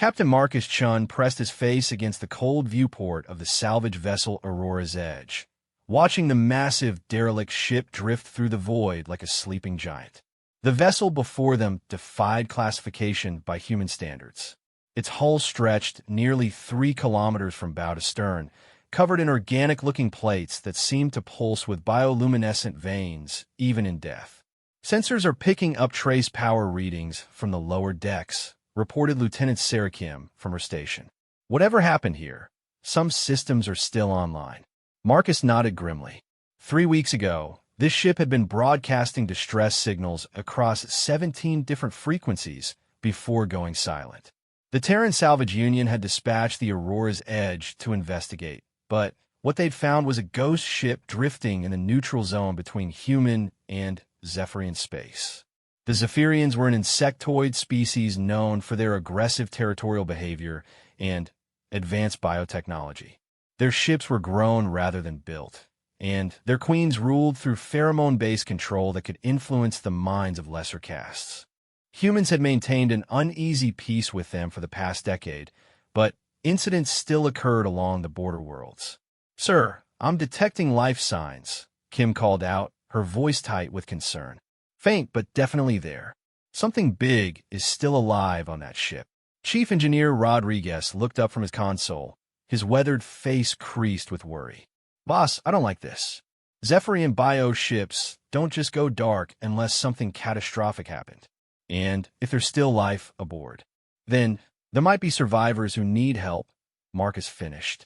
Captain Marcus Chun pressed his face against the cold viewport of the salvage vessel Aurora's Edge, watching the massive, derelict ship drift through the void like a sleeping giant. The vessel before them defied classification by human standards. Its hull stretched nearly 3 kilometers from bow to stern, covered in organic-looking plates that seemed to pulse with bioluminescent veins, even in death. Sensors are picking up trace power readings from the lower decks, reported Lieutenant Sarah Kim from her station. Whatever happened here, some systems are still online. Marcus nodded grimly. 3 weeks ago, this ship had been broadcasting distress signals across 17 different frequencies before going silent. The Terran Salvage Union had dispatched the Aurora's Edge to investigate, but what they'd found was a ghost ship drifting in the neutral zone between human and Zephyrian space. The Zephyrians were an insectoid species known for their aggressive territorial behavior and advanced biotechnology. Their ships were grown rather than built, and their queens ruled through pheromone-based control that could influence the minds of lesser castes. Humans had maintained an uneasy peace with them for the past decade, but incidents still occurred along the border worlds. "Sir, I'm detecting life signs," Kim called out, her voice tight with concern. "Faint, but definitely there. Something big is still alive on that ship." Chief Engineer Rodriguez looked up from his console, his weathered face creased with worry. "Boss, I don't like this. Zephyrian bio ships don't just go dark unless something catastrophic happened. And if there's still life aboard, then there might be survivors who need help," Marcus finished.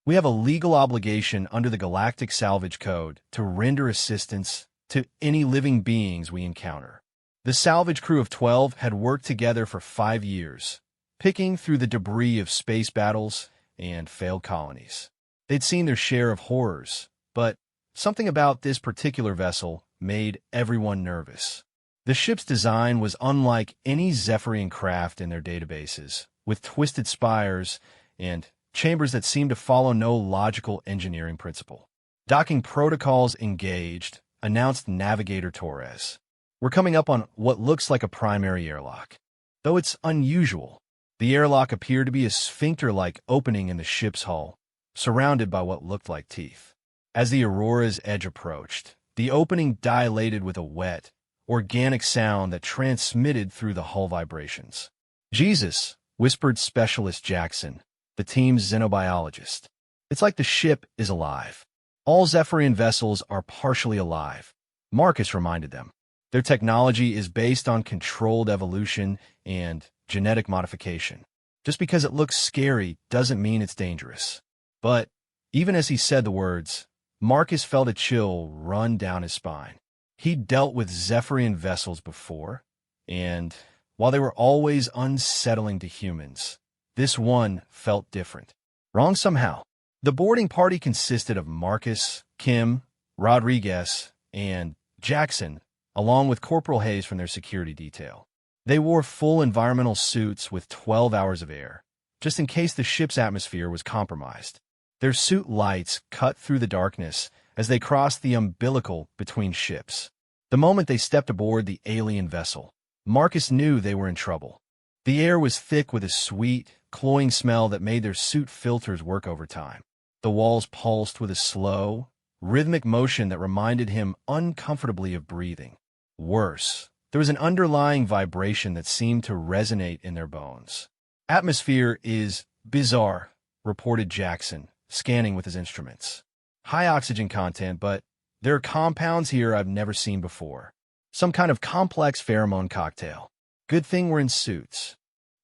"We have a legal obligation under the Galactic Salvage Code to render assistance to any living beings we encounter." The salvage crew of 12 had worked together for 5 years, picking through the debris of space battles and failed colonies. They'd seen their share of horrors, but something about this particular vessel made everyone nervous. The ship's design was unlike any Zephyrian craft in their databases, with twisted spires and chambers that seemed to follow no logical engineering principle. "Docking protocols engaged," announced Navigator Torres. "We're coming up on what looks like a primary airlock. Though it's unusual, the airlock appeared to be a sphincter-like opening in the ship's hull, surrounded by what looked like teeth. As the Aurora's Edge approached, the opening dilated with a wet, organic sound that transmitted through the hull vibrations. "Jesus," whispered Specialist Jackson, the team's xenobiologist. "It's like the ship is alive." "All Zephyrian vessels are partially alive," Marcus reminded them. "Their technology is based on controlled evolution and genetic modification. Just because it looks scary doesn't mean it's dangerous." But even as he said the words, Marcus felt a chill run down his spine. He'd dealt with Zephyrian vessels before, and while they were always unsettling to humans, this one felt different. Wrong somehow. The boarding party consisted of Marcus, Kim, Rodriguez, and Jackson, along with Corporal Hayes from their security detail. They wore full environmental suits with 12 hours of air, just in case the ship's atmosphere was compromised. Their suit lights cut through the darkness as they crossed the umbilical between ships. The moment they stepped aboard the alien vessel, Marcus knew they were in trouble. The air was thick with a sweet, cloying smell that made their suit filters work overtime. The walls pulsed with a slow, rhythmic motion that reminded him uncomfortably of breathing. Worse, there was an underlying vibration that seemed to resonate in their bones. "Atmosphere is bizarre," reported Jackson, scanning with his instruments. "High oxygen content, but there are compounds here I've never seen before. Some kind of complex pheromone cocktail. Good thing we're in suits."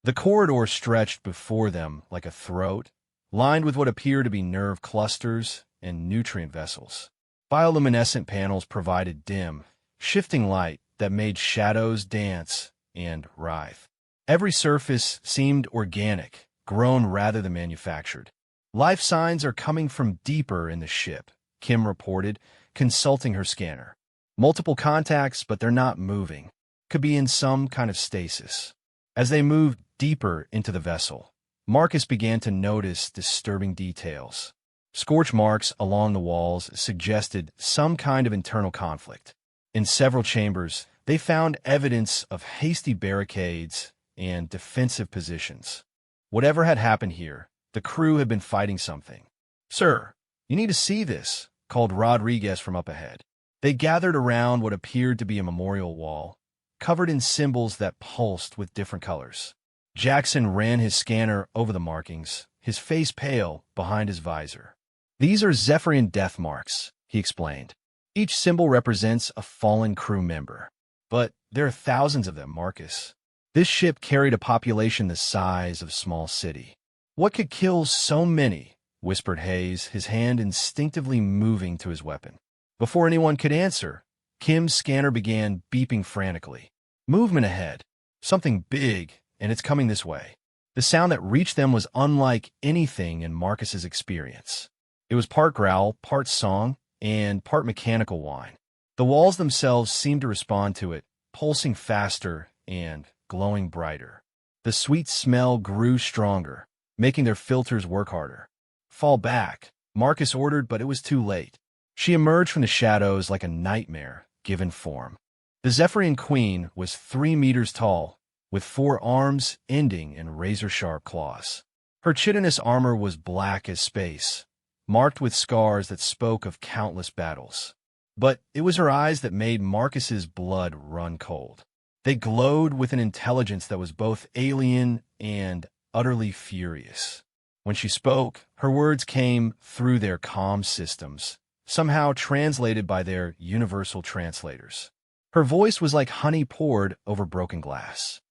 The corridor stretched before them like a throat, lined with what appeared to be nerve clusters and nutrient vessels. Bioluminescent panels provided dim, shifting light that made shadows dance and writhe. Every surface seemed organic, grown rather than manufactured. "Life signs are coming from deeper in the ship," Kim reported, consulting her scanner. "Multiple contacts, but they're not moving. Could be in some kind of stasis." As they moved deeper into the vessel, Marcus began to notice disturbing details. Scorch marks along the walls suggested some kind of internal conflict. In several chambers, they found evidence of hasty barricades and defensive positions. Whatever had happened here, the crew had been fighting something. "Sir, you need to see this," called Rodriguez from up ahead. They gathered around what appeared to be a memorial wall, covered in symbols that pulsed with different colors. Jackson ran his scanner over the markings, his face pale behind his visor. "These are Zephyrian death marks," he explained. "Each symbol represents a fallen crew member. But there are thousands of them, Marcus. This ship carried a population the size of a small city." "What could kill so many?" whispered Hayes, his hand instinctively moving to his weapon. Before anyone could answer, Kim's scanner began beeping frantically. "Movement ahead. Something big, and it's coming this way." The sound that reached them was unlike anything in Marcus's experience. It was part growl, part song, and part mechanical whine. The walls themselves seemed to respond to it, pulsing faster and glowing brighter. The sweet smell grew stronger, making their filters work harder. "Fall back," Marcus ordered, but it was too late. She emerged from the shadows like a nightmare given form. The Zephyrian Queen was 3 meters tall, with 4 arms ending in razor-sharp claws. Her chitinous armor was black as space, marked with scars that spoke of countless battles. But it was her eyes that made Marcus's blood run cold. They glowed with an intelligence that was both alien and utterly furious. When she spoke, her words came through their comm systems, somehow translated by their universal translators. Her voice was like honey poured over broken glass.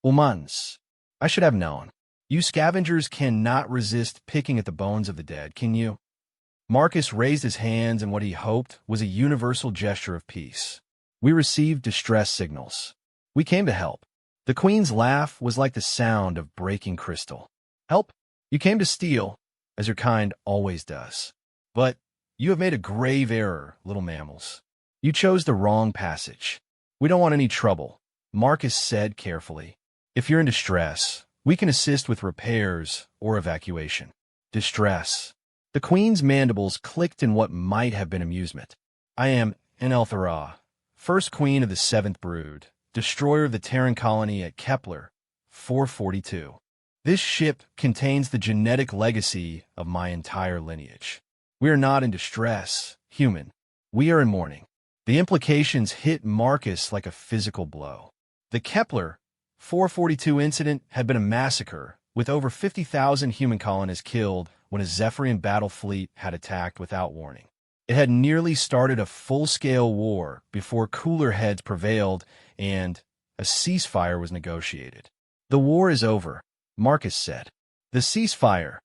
"Humans, I should have known. You scavengers cannot resist picking at the bones of the dead, can you?" Marcus raised his hands in what he hoped was a universal gesture of peace. "We received distress signals. We came to help." The Queen's laugh was like the sound of breaking crystal. "Help? You came to steal, as your kind always does. But you have made a grave error, little mammals. You chose the wrong passage. We don't want any trouble," Marcus said carefully. "If you're in distress, we can assist with repairs or evacuation." Distress. The Queen's mandibles clicked in what might have been amusement. "I am Enelthara, first Queen of the 7th Brood, destroyer of the Terran colony at Kepler 442. This ship contains the genetic legacy of my entire lineage. We are not in distress, human. We are in mourning." The implications hit Marcus like a physical blow. The Kepler 442 incident had been a massacre, with over 50,000 human colonists killed when a Zephyrian battle fleet had attacked without warning. It had nearly started a full-scale war before cooler heads prevailed and a ceasefire was negotiated. "The war is over," Marcus said. The ceasefire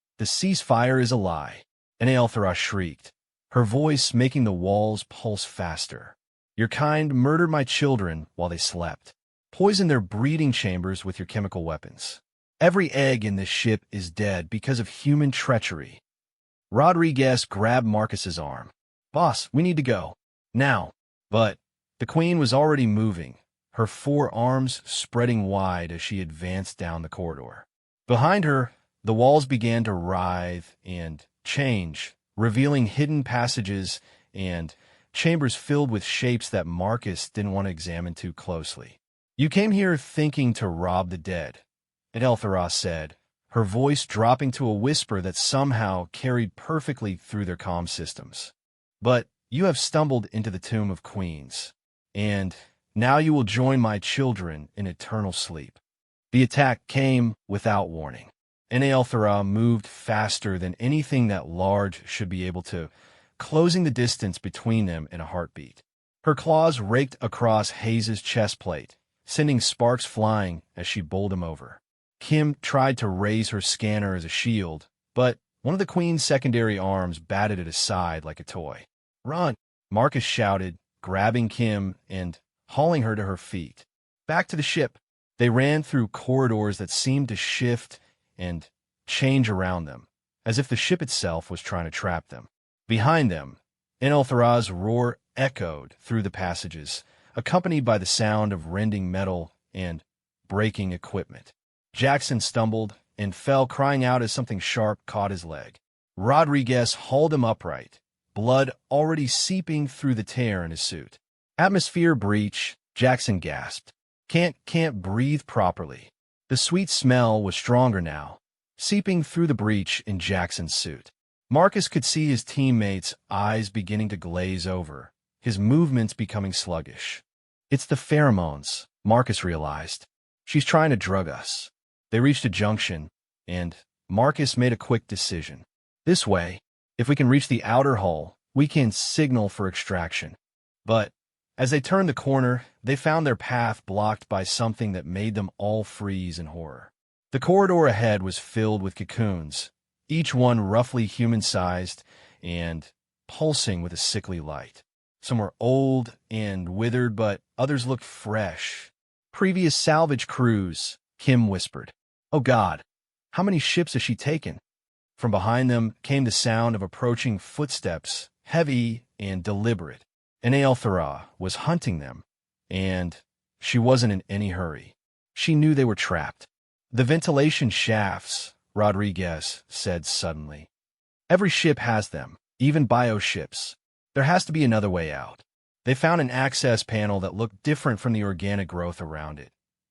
is a lie," Enelthara shrieked, her voice making the walls pulse faster. "Your kind murdered my children while they slept. Poisoned their breeding chambers with your chemical weapons. Every egg in this ship is dead because of human treachery." Rodriguez grabbed Marcus's arm. "Boss, we need to go. Now." But the Queen was already moving, her 4 arms spreading wide as she advanced down the corridor. Behind her, the walls began to writhe and change, revealing hidden passages and chambers filled with shapes that Marcus didn't want to examine too closely. "You came here thinking to rob the dead," Enelthara said, her voice dropping to a whisper that somehow carried perfectly through their comm systems. "But you have stumbled into the tomb of queens, and now you will join my children in eternal sleep." The attack came without warning. Enelthara moved faster than anything that large should be able to, closing the distance between them in a heartbeat. Her claws raked across Hayes's chest plate, sending sparks flying as she bowled him over. Kim tried to raise her scanner as a shield, but one of the Queen's secondary arms batted it aside like a toy. "Run!" Marcus shouted, grabbing Kim and hauling her to her feet. Back to the ship. They ran through corridors that seemed to shift and change around them, as if the ship itself was trying to trap them. Behind them, Enelthara's roar echoed through the passages, accompanied by the sound of rending metal and breaking equipment. Jackson stumbled and fell, crying out as something sharp caught his leg. Rodriguez hauled him upright, blood already seeping through the tear in his suit. "Atmosphere breach," Jackson gasped. Can't breathe properly." The sweet smell was stronger now, seeping through the breach in Jackson's suit. Marcus could see his teammates' eyes beginning to glaze over, his movements becoming sluggish. It's the pheromones, Marcus realized. She's trying to drug us. They reached a junction, and Marcus made a quick decision. This way, if we can reach the outer hull, we can signal for extraction. But as they turned the corner, they found their path blocked by something that made them all freeze in horror. The corridor ahead was filled with cocoons, each one roughly human-sized and pulsing with a sickly light. Some were old and withered, but others looked fresh. Previous salvage crews, Kim whispered. Oh God, how many ships has she taken? From behind them came the sound of approaching footsteps, heavy and deliberate. Enraged was hunting them, and she wasn't in any hurry. She knew they were trapped. The ventilation shafts, Rodriguez said suddenly. Every ship has them, even bioships. There has to be another way out. They found an access panel that looked different from the organic growth around it,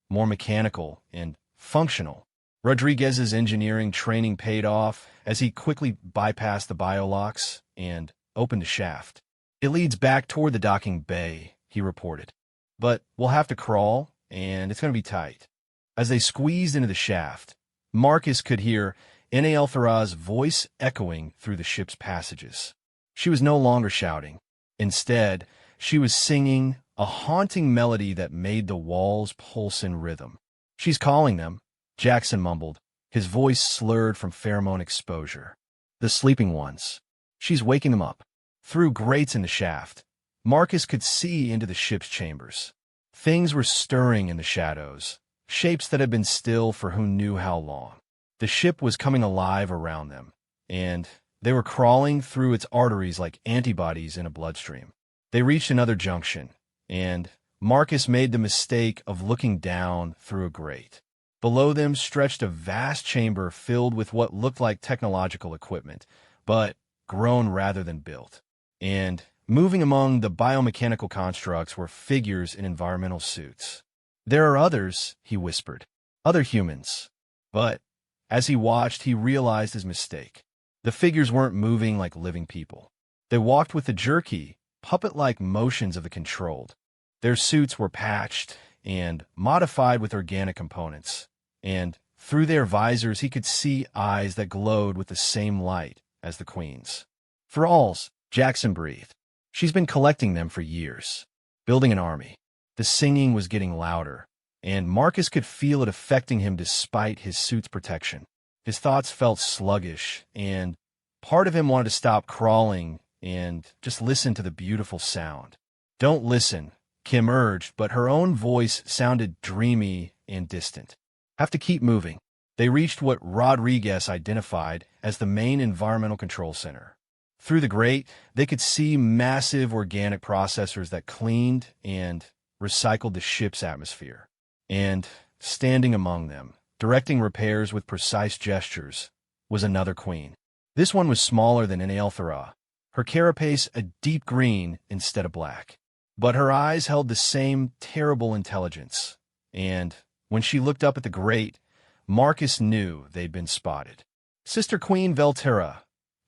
more mechanical and functional. Rodriguez's engineering training paid off as he quickly bypassed the biolocks and opened a shaft. It leads back toward the docking bay, he reported. But we'll have to crawl, and it's going to be tight. As they squeezed into the shaft, Marcus could hear Enraged's voice echoing through the ship's passages. She was no longer shouting. Instead, she was singing a haunting melody that made the walls pulse in rhythm. She's calling them, Jackson mumbled, his voice slurred from pheromone exposure. The sleeping ones. She's waking them up. Through grates in the shaft, Marcus could see into the ship's chambers. Things were stirring in the shadows, shapes that had been still for who knew how long. The ship was coming alive around them, and they were crawling through its arteries like antibodies in a bloodstream. They reached another junction, and Marcus made the mistake of looking down through a grate. Below them stretched a vast chamber filled with what looked like technological equipment, but grown rather than built. And moving among the biomechanical constructs were figures in environmental suits. There are others, he whispered. Other humans. But as he watched, he realized his mistake. The figures weren't moving like living people. They walked with the jerky, puppet-like motions of the controlled. Their suits were patched and modified with organic components, and through their visors he could see eyes that glowed with the same light as the Queen's. Thralls, Jackson breathed. She's been collecting them for years, building an army. The singing was getting louder, and Marcus could feel it affecting him despite his suit's protection. His thoughts felt sluggish, and part of him wanted to stop crawling and just listen to the beautiful sound. Don't listen, Kim urged, but her own voice sounded dreamy and distant. Have to keep moving. They reached what Rodriguez identified as the main environmental control center. Through the grate, they could see massive organic processors that cleaned and recycled the ship's atmosphere. And standing among them, directing repairs with precise gestures, was another queen. This one was smaller than Enraged, her carapace a deep green instead of black. But her eyes held the same terrible intelligence, and when she looked up at the grate, Marcus knew they'd been spotted. Sister Queen Velterra,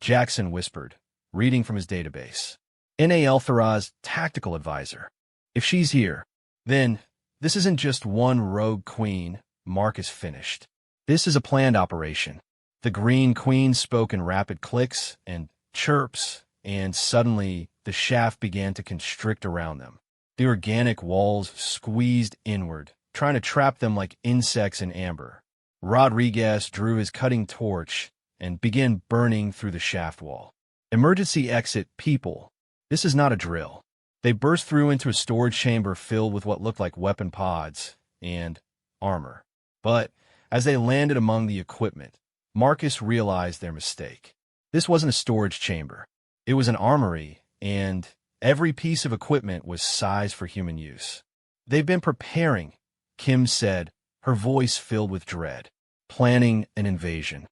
Jackson whispered, reading from his database. Enraged's tactical advisor. If she's here, then this isn't just one rogue queen, Marcus finished. This is a planned operation. The Green Queen spoke in rapid clicks and chirps, and suddenly the shaft began to constrict around them. The organic walls squeezed inward, trying to trap them like insects in amber. Rodriguez drew his cutting torch and began burning through the shaft wall. Emergency exit, people. This is not a drill. They burst through into a storage chamber filled with what looked like weapon pods and armor. But as they landed among the equipment, Marcus realized their mistake. This wasn't a storage chamber. It was an armory, and every piece of equipment was sized for human use. They've been preparing, Kim said, her voice filled with dread, planning an invasion.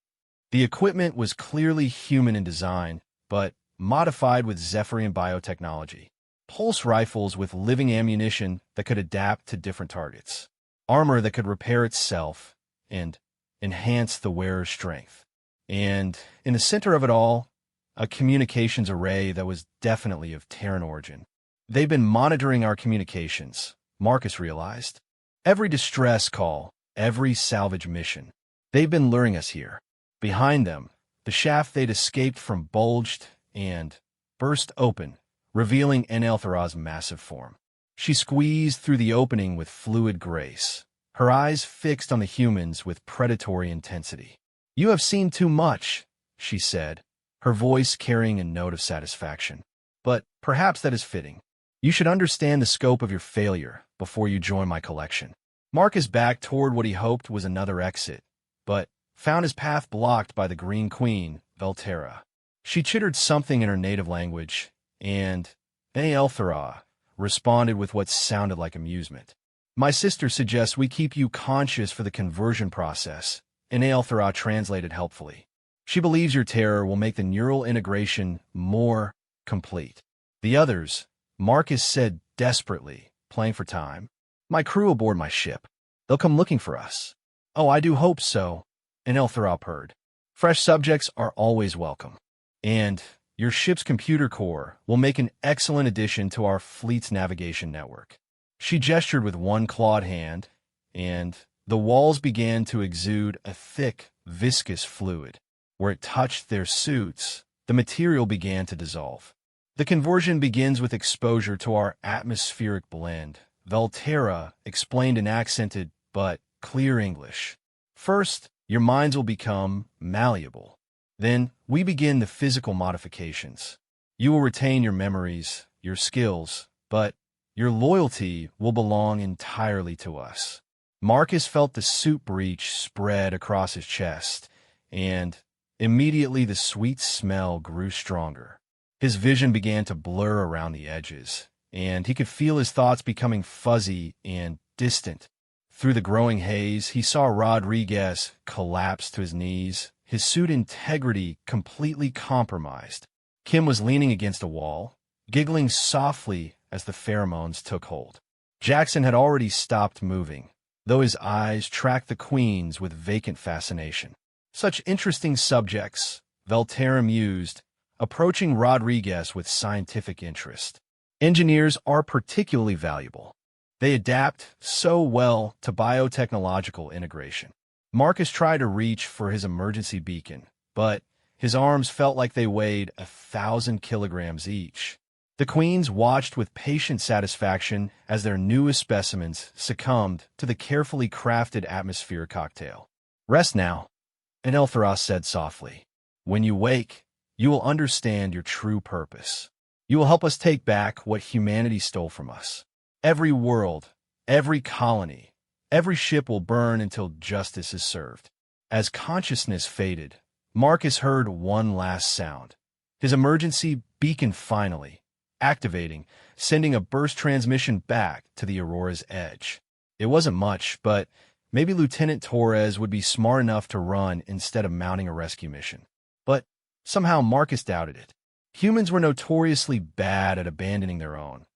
The equipment was clearly human in design, but modified with Zephyrian biotechnology. Pulse rifles with living ammunition that could adapt to different targets. Armor that could repair itself, and enhance the wearer's strength. And in the center of it all, a communications array that was definitely of Terran origin. They've been monitoring our communications, Marcus realized. Every distress call, every salvage mission. They've been luring us here. Behind them, the shaft they'd escaped from bulged and burst open, revealing Enelthara's massive form. She squeezed through the opening with fluid grace, her eyes fixed on the humans with predatory intensity. "You have seen too much," she said, her voice carrying a note of satisfaction. "But perhaps that is fitting. You should understand the scope of your failure before you join my collection." Marcus backed toward what he hoped was another exit, but found his path blocked by the Green Queen, Velterra. She chittered something in her native language, and Enelthara responded with what sounded like amusement. "My sister suggests we keep you conscious for the conversion process," Enelthara translated helpfully. "She believes your terror will make the neural integration more complete." The others, Marcus said desperately, playing for time. "My crew aboard my ship. They'll come looking for us." "Oh, I do hope so," Enelthara purred. "Fresh subjects are always welcome. And your ship's computer core will make an excellent addition to our fleet's navigation network." She gestured with one clawed hand, and the walls began to exude a thick, viscous fluid. Where it touched their suits, the material began to dissolve. "The conversion begins with exposure to our atmospheric blend," Velterra explained in accented but clear English. "First, your minds will become malleable. Then, we begin the physical modifications. You will retain your memories, your skills, but your loyalty will belong entirely to us." Marcus felt the suit breach spread across his chest, and immediately the sweet smell grew stronger. His vision began to blur around the edges, and he could feel his thoughts becoming fuzzy and distant. Through the growing haze, he saw Rodriguez collapse to his knees, his suit integrity completely compromised. Kim was leaning against a wall, giggling softly as the pheromones took hold. Jackson had already stopped moving, though his eyes tracked the queens with vacant fascination. "Such interesting subjects," Velterra mused, approaching Rodriguez with scientific interest. "Engineers are particularly valuable. They adapt so well to biotechnological integration." Marcus tried to reach for his emergency beacon, but his arms felt like they weighed 1,000 kilograms each. The queens watched with patient satisfaction as their newest specimens succumbed to the carefully crafted atmosphere cocktail. "Rest now," Enelthara said softly. "When you wake, you will understand your true purpose. You will help us take back what humanity stole from us. Every world, every colony, every ship will burn until justice is served." As consciousness faded, Marcus heard one last sound. His emergency beacon finally activating, sending a burst transmission back to the Aurora's edge. It wasn't much, but maybe Lieutenant Torres would be smart enough to run instead of mounting a rescue mission. But somehow Marcus doubted it. Humans were notoriously bad at abandoning their own,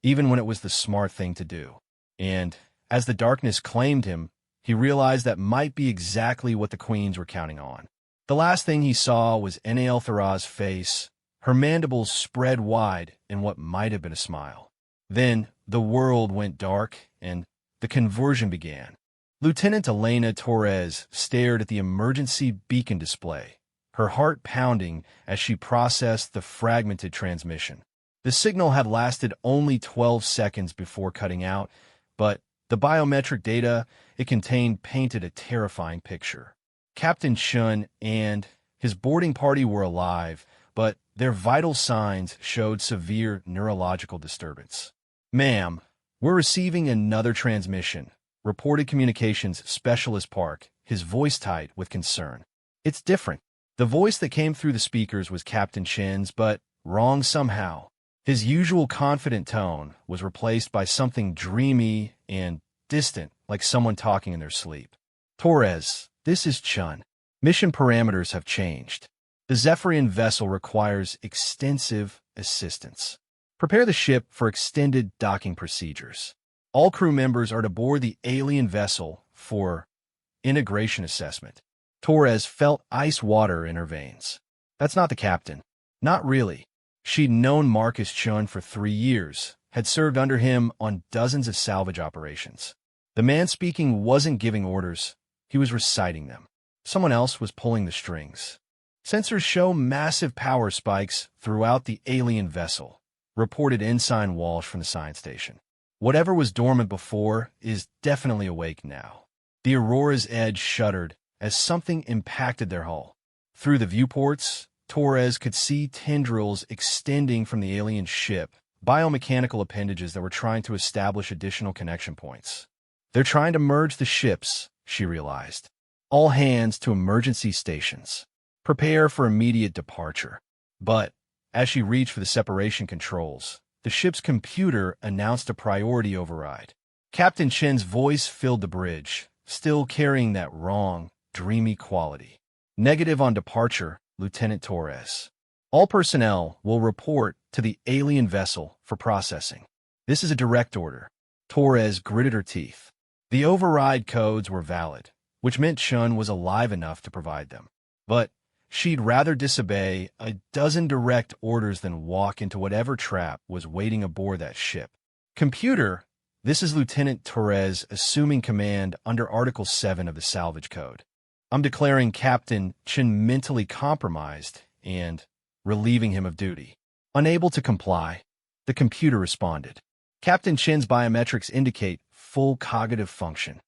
even when it was the smart thing to do. And as the darkness claimed him, he realized that might be exactly what the queens were counting on. The last thing he saw was Enelthara's face, her mandibles spread wide in what might have been a smile. Then the world went dark, and the conversion began. Lieutenant Elena Torres stared at the emergency beacon display, her heart pounding as she processed the fragmented transmission. The signal had lasted only 12 seconds before cutting out, but the biometric data it contained painted a terrifying picture. Captain Chun and his boarding party were alive, but their vital signs showed severe neurological disturbance. "Ma'am, we're receiving another transmission," reported Communications Specialist Park, his voice tight with concern. "It's different." The voice that came through the speakers was Captain Chen's, but wrong somehow. His usual confident tone was replaced by something dreamy and distant, like someone talking in their sleep. "Torres, this is Chun. Mission parameters have changed. The Zephyrian vessel requires extensive assistance. Prepare the ship for extended docking procedures. All crew members are to board the alien vessel for integration assessment. Torres felt ice water in her veins. That's not the captain. Not really. She'd known Marcus Chun for 3 years, had served under him on dozens of salvage operations. The man speaking wasn't giving orders, he was reciting them. Someone else was pulling the strings. Sensors show massive power spikes throughout the alien vessel, reported Ensign Walsh from the science station. Whatever was dormant before is definitely awake now. The Aurora's edge shuddered as something impacted their hull. Through the viewports, Torres could see tendrils extending from the alien ship, biomechanical appendages that were trying to establish additional connection points. They're trying to merge the ships, she realized. All hands to emergency stations. Prepare for immediate departure. But, as she reached for the separation controls, the ship's computer announced a priority override. Captain Chen's voice filled the bridge, still carrying that wrong, dreamy quality. Negative on departure, Lieutenant Torres. All personnel will report to the alien vessel for processing. This is a direct order. Torres gritted her teeth. The override codes were valid, which meant Chun was alive enough to provide them. But she'd rather disobey a dozen direct orders than walk into whatever trap was waiting aboard that ship. Computer, this is Lieutenant Torres assuming command under Article 7 of the Salvage Code. I'm declaring Captain Chen mentally compromised and relieving him of duty. Unable to comply, the computer responded. Captain Chen's biometrics indicate full cognitive function,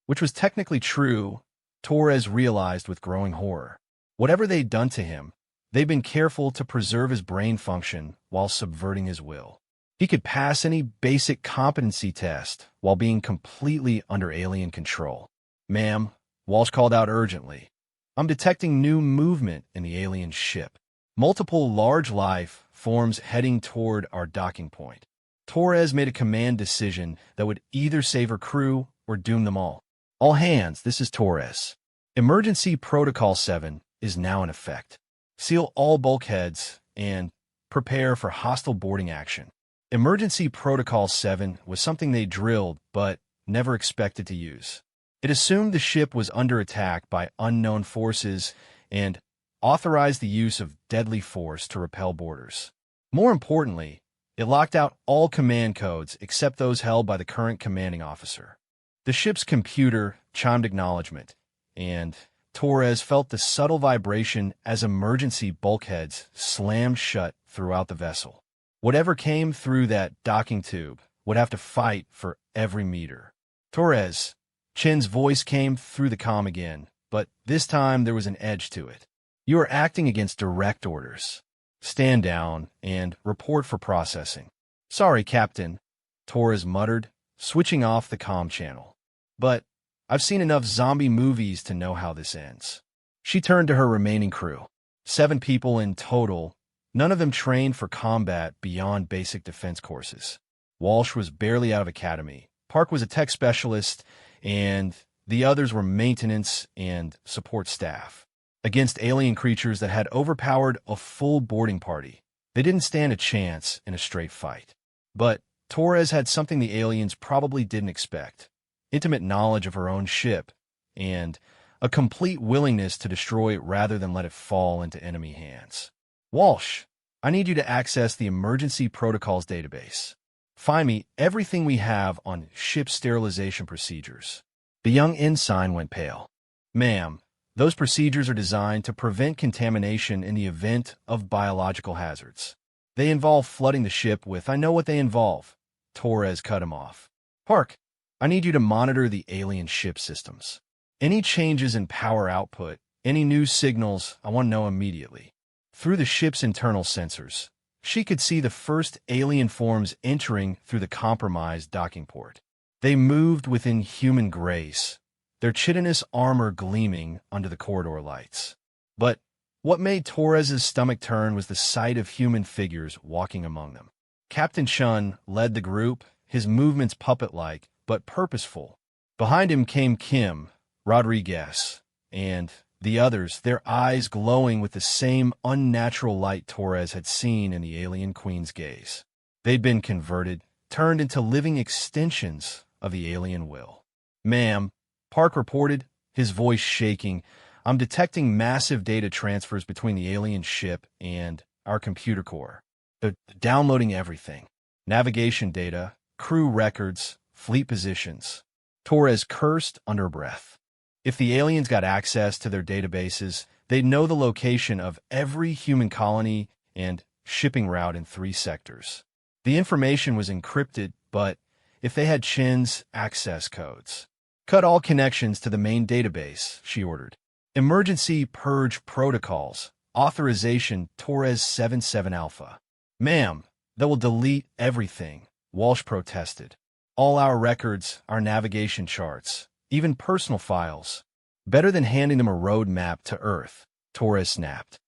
which was technically true, Torres realized with growing horror. Whatever they'd done to him, they'd been careful to preserve his brain function while subverting his will. He could pass any basic competency test while being completely under alien control. Ma'am, Walsh called out urgently. I'm detecting new movement in the alien ship. Multiple large life forms heading toward our docking point. Torres made a command decision that would either save her crew or doom them all. All hands, this is Torres. Emergency Protocol 7 is now in effect. Seal all bulkheads and prepare for hostile boarding action. Emergency Protocol 7 was something they drilled but never expected to use. It assumed the ship was under attack by unknown forces and authorized the use of deadly force to repel boarders. More importantly, it locked out all command codes except those held by the current commanding officer. The ship's computer chimed acknowledgement, and Torres felt the subtle vibration as emergency bulkheads slammed shut throughout the vessel. Whatever came through that docking tube would have to fight for every meter. Torres, Chen's voice came through the comm again, but this time there was an edge to it. You are acting against direct orders. Stand down and report for processing. Sorry, Captain, Torres muttered, switching off the comm channel. But I've seen enough zombie movies to know how this ends. She turned to her remaining crew. 7 people in total, none of them trained for combat beyond basic defense courses. Walsh was barely out of academy. Park was a tech specialist, and the others were maintenance and support staff. Against alien creatures that had overpowered a full boarding party, they didn't stand a chance in a straight fight. But Torres had something the aliens probably didn't expect. Intimate knowledge of her own ship, and a complete willingness to destroy it rather than let it fall into enemy hands. Walsh, I need you to access the Emergency Protocols database. Find me everything we have on ship sterilization procedures. The young ensign went pale. Ma'am, those procedures are designed to prevent contamination in the event of biological hazards. They involve flooding the ship with, I know what they involve. Torres cut him off. Park, I need you to monitor the alien ship systems. Any changes in power output, any new signals, I want to know immediately. Through the ship's internal sensors, she could see the first alien forms entering through the compromised docking port. They moved within human grace, their chitinous armor gleaming under the corridor lights. But what made Torres's stomach turn was the sight of human figures walking among them. Captain Chun led the group, his movements puppet-like, but purposeful. Behind him came Kim, Rodriguez, and the others, their eyes glowing with the same unnatural light Torres had seen in the alien queen's gaze. They'd been converted, turned into living extensions of the alien will. Ma'am, Park reported, his voice shaking. "I'm detecting massive data transfers between the alien ship and our computer core. They're downloading everything. Navigation data, crew records, fleet positions." Torres cursed under breath. If the aliens got access to their databases, they'd know the location of every human colony and shipping route in 3 sectors. The information was encrypted, but if they had Chin's access codes. "Cut all connections to the main database," she ordered. "Emergency purge protocols. Authorization Torres 77 Alpha." "Ma'am, that will delete everything," Walsh protested. "All our records, our navigation charts, even personal files." "Better than handing them a road map to Earth," Torres snapped.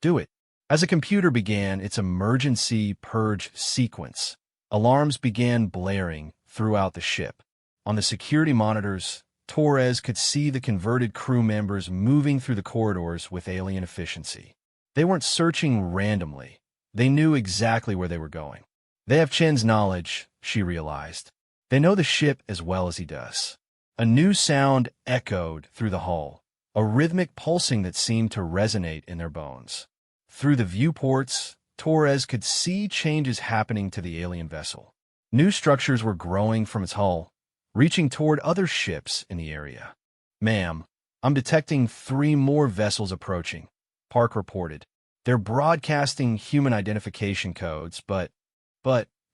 "Do it." As a computer began its emergency purge sequence, alarms began blaring throughout the ship. On the security monitors, Torres could see the converted crew members moving through the corridors with alien efficiency. They weren't searching randomly. They knew exactly where they were going. They have Chen's knowledge, she realized. They know the ship as well as he does. A new sound echoed through the hull, a rhythmic pulsing that seemed to resonate in their bones. Through the viewports, Torres could see changes happening to the alien vessel. New structures were growing from its hull, reaching toward other ships in the area. "Ma'am, I'm detecting 3 more vessels approaching," Park reported. "They're broadcasting human identification codes, but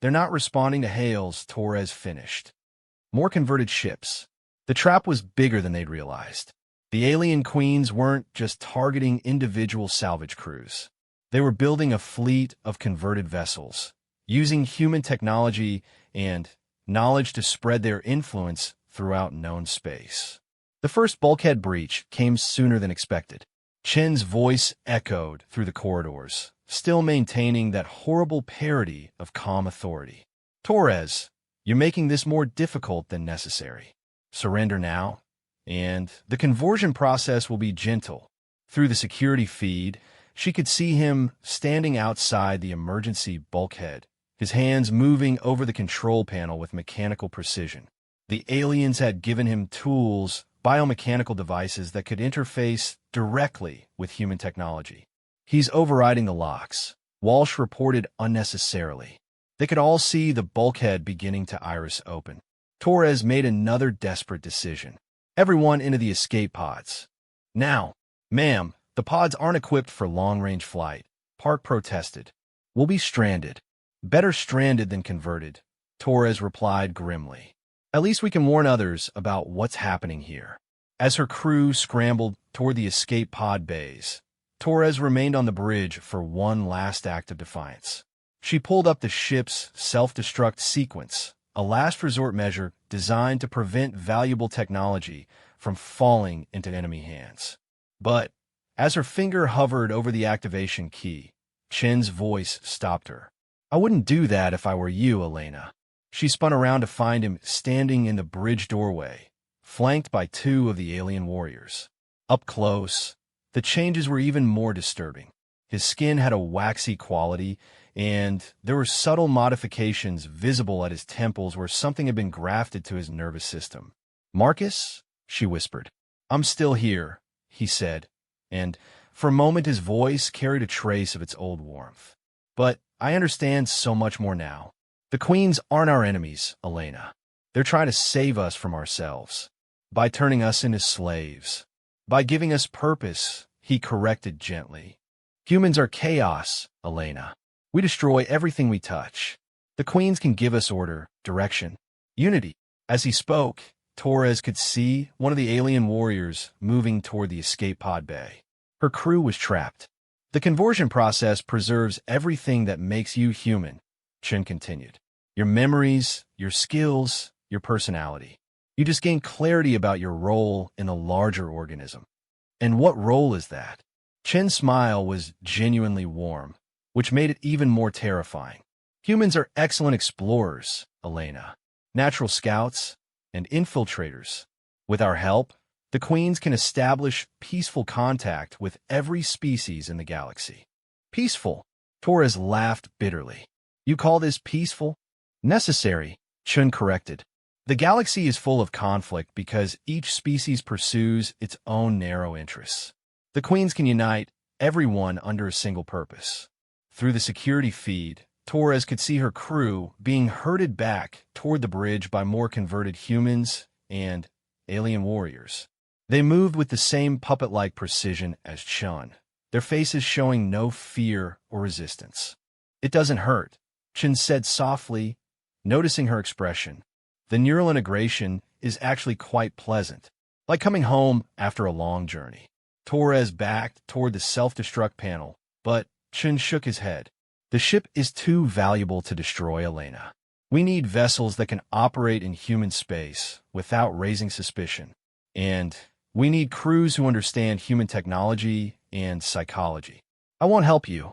they're not responding to hails," Torres finished. More converted ships. The trap was bigger than they'd realized. The alien queens weren't just targeting individual salvage crews. They were building a fleet of converted vessels, using human technology and knowledge to spread their influence throughout known space. The first bulkhead breach came sooner than expected. Chen's voice echoed through the corridors, still maintaining that horrible parody of calm authority. "Torres, you're making this more difficult than necessary. Surrender now, and the conversion process will be gentle." Through the security feed, she could see him standing outside the emergency bulkhead, his hands moving over the control panel with mechanical precision. The aliens had given him tools, biomechanical devices that could interface directly with human technology. "He's overriding the locks," Walsh reported unnecessarily. They could all see the bulkhead beginning to iris open. Torres made another desperate decision. "Everyone into the escape pods. Now." "Ma'am, the pods aren't equipped for long-range flight," Park protested. "We'll be stranded." "Better stranded than converted," Torres replied grimly. "At least we can warn others about what's happening here." As her crew scrambled toward the escape pod bays, Torres remained on the bridge for one last act of defiance. She pulled up the ship's self-destruct sequence, a last resort measure designed to prevent valuable technology from falling into enemy hands. But as her finger hovered over the activation key, Chen's voice stopped her. "I wouldn't do that if I were you, Elena." She spun around to find him standing in the bridge doorway, flanked by 2 of the alien warriors. Up close, the changes were even more disturbing. His skin had a waxy quality, and there were subtle modifications visible at his temples where something had been grafted to his nervous system. "Marcus?" she whispered. "I'm still here," he said, and for a moment his voice carried a trace of its old warmth. "But I understand so much more now. The queens aren't our enemies, Elena. They're trying to save us from ourselves. By turning us into slaves. By giving us purpose," he corrected gently. "Humans are chaos, Elena. We destroy everything we touch. The queens can give us order, direction, unity." As he spoke, Torres could see one of the alien warriors moving toward the escape pod bay. Her crew was trapped. "The conversion process preserves everything that makes you human," Chen continued. "Your memories, your skills, your personality. You just gain clarity about your role in a larger organism." "And what role is that?" Chen's smile was genuinely warm, which made it even more terrifying. "Humans are excellent explorers, Elena. Natural scouts and infiltrators. With our help, the queens can establish peaceful contact with every species in the galaxy." "Peaceful?" Torres laughed bitterly. "You call this peaceful?" "Necessary," Chun corrected. The galaxy is full of conflict because each species pursues its own narrow interests. The queens can unite everyone under a single purpose. Through the security feed, Torres could see her crew being herded back toward the bridge by more converted humans and alien warriors. They moved with the same puppet-like precision as Chun, their faces showing no fear or resistance. "It doesn't hurt," Chun said softly, noticing her expression. "The neural integration is actually quite pleasant, like coming home after a long journey." Torres backed toward the self-destruct panel, but Chun shook his head. "The ship is too valuable to destroy, Elena. We need vessels that can operate in human space without raising suspicion. And we need crews who understand human technology and psychology." "I won't help you,"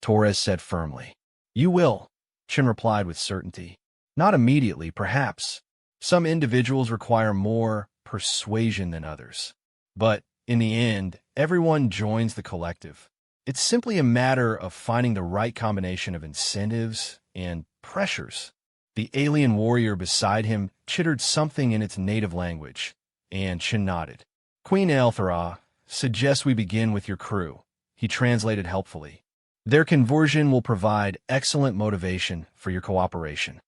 Torres said firmly. "You will," Chun replied with certainty. "Not immediately, perhaps. Some individuals require more persuasion than others. But in the end, everyone joins the collective. It's simply a matter of finding the right combination of incentives and pressures." The alien warrior beside him chittered something in its native language, and Chun nodded. "Queen Elthara suggests we begin with your crew," he translated helpfully. "Their conversion will provide excellent motivation for your cooperation."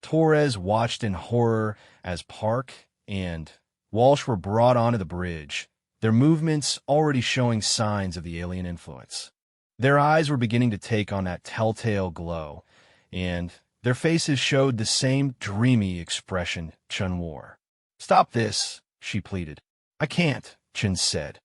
Torres watched in horror as Park and Walsh were brought onto the bridge, their movements already showing signs of the alien influence. Their eyes were beginning to take on that telltale glow, and their faces showed the same dreamy expression Chun wore. "Stop this," she pleaded. "I can't," Chun said,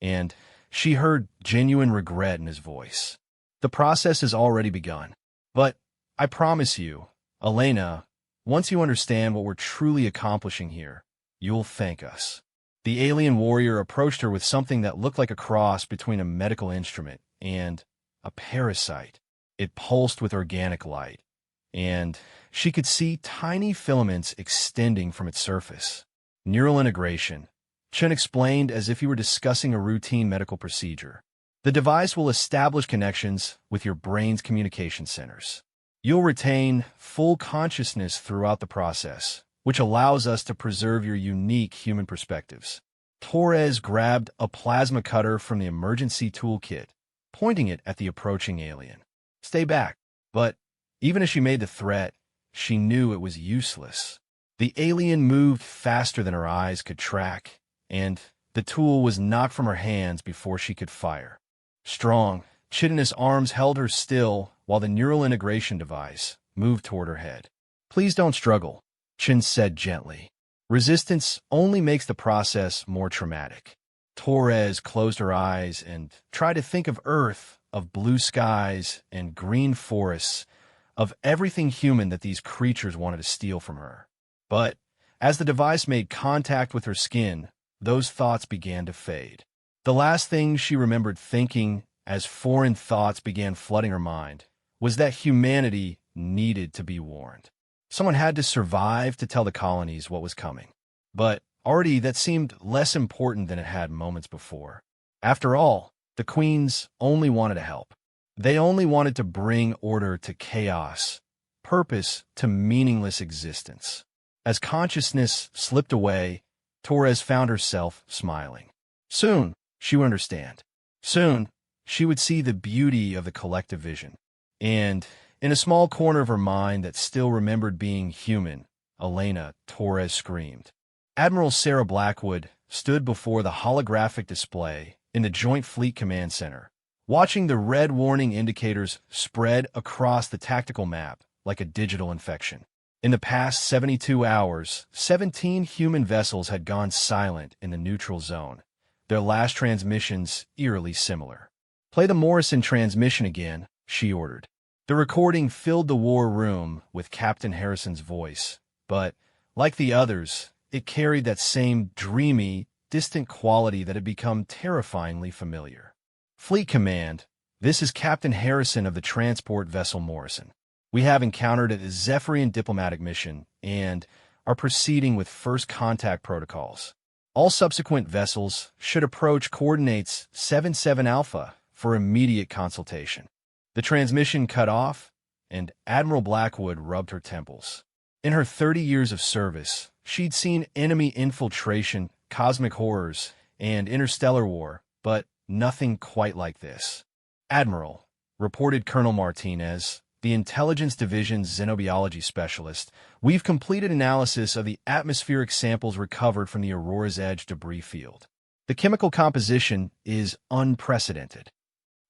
and she heard genuine regret in his voice. "The process has already begun. But I promise you, Elena, once you understand what we're truly accomplishing here, you'll thank us." The alien warrior approached her with something that looked like a cross between a medical instrument and a parasite. It pulsed with organic light, and she could see tiny filaments extending from its surface. "Neural integration," Chun explained as if he were discussing a routine medical procedure. "The device will establish connections with your brain's communication centers. You'll retain full consciousness throughout the process, which allows us to preserve your unique human perspectives." Torres grabbed a plasma cutter from the emergency toolkit, pointing it at the approaching alien. "Stay back." But even as she made the threat, she knew it was useless. The alien moved faster than her eyes could track, and the tool was knocked from her hands before she could fire. Strong, chitinous arms held her still while the neural integration device moved toward her head. "Please don't struggle," Chun said gently. "Resistance only makes the process more traumatic." Torres closed her eyes and tried to think of Earth, of blue skies and green forests, of everything human that these creatures wanted to steal from her. But as the device made contact with her skin, those thoughts began to fade. The last thing she remembered thinking as foreign thoughts began flooding her mind was that humanity needed to be warned. Someone had to survive to tell the colonies what was coming. But already that seemed less important than it had moments before. After all, the queens only wanted to help. They only wanted to bring order to chaos, purpose to meaningless existence. As consciousness slipped away, Torres found herself smiling. Soon, she would understand. Soon, she would see the beauty of the collective vision. And in a small corner of her mind that still remembered being human, Elena Torres screamed. Admiral Sarah Blackwood stood before the holographic display in the Joint Fleet Command Center, watching the red warning indicators spread across the tactical map like a digital infection. In the past 72 hours, 17 human vessels had gone silent in the neutral zone, their last transmissions eerily similar. "Play the Morrison transmission again," she ordered. The recording filled the war room with Captain Harrison's voice, but, like the others, it carried that same dreamy, distant quality that had become terrifyingly familiar. "Fleet Command, this is Captain Harrison of the transport vessel Morrison. We have encountered a Zephyrian diplomatic mission and are proceeding with first contact protocols. All subsequent vessels should approach coordinates 77 Alpha for immediate consultation." The transmission cut off, and Admiral Blackwood rubbed her temples. In her 30 years of service, She'd seen enemy infiltration, cosmic horrors, and interstellar war, but nothing quite like this. "Admiral," reported Colonel Martinez, the Intelligence Division's xenobiology specialist, "we've completed analysis of the atmospheric samples recovered from the Aurora's Edge debris field. The chemical composition is unprecedented."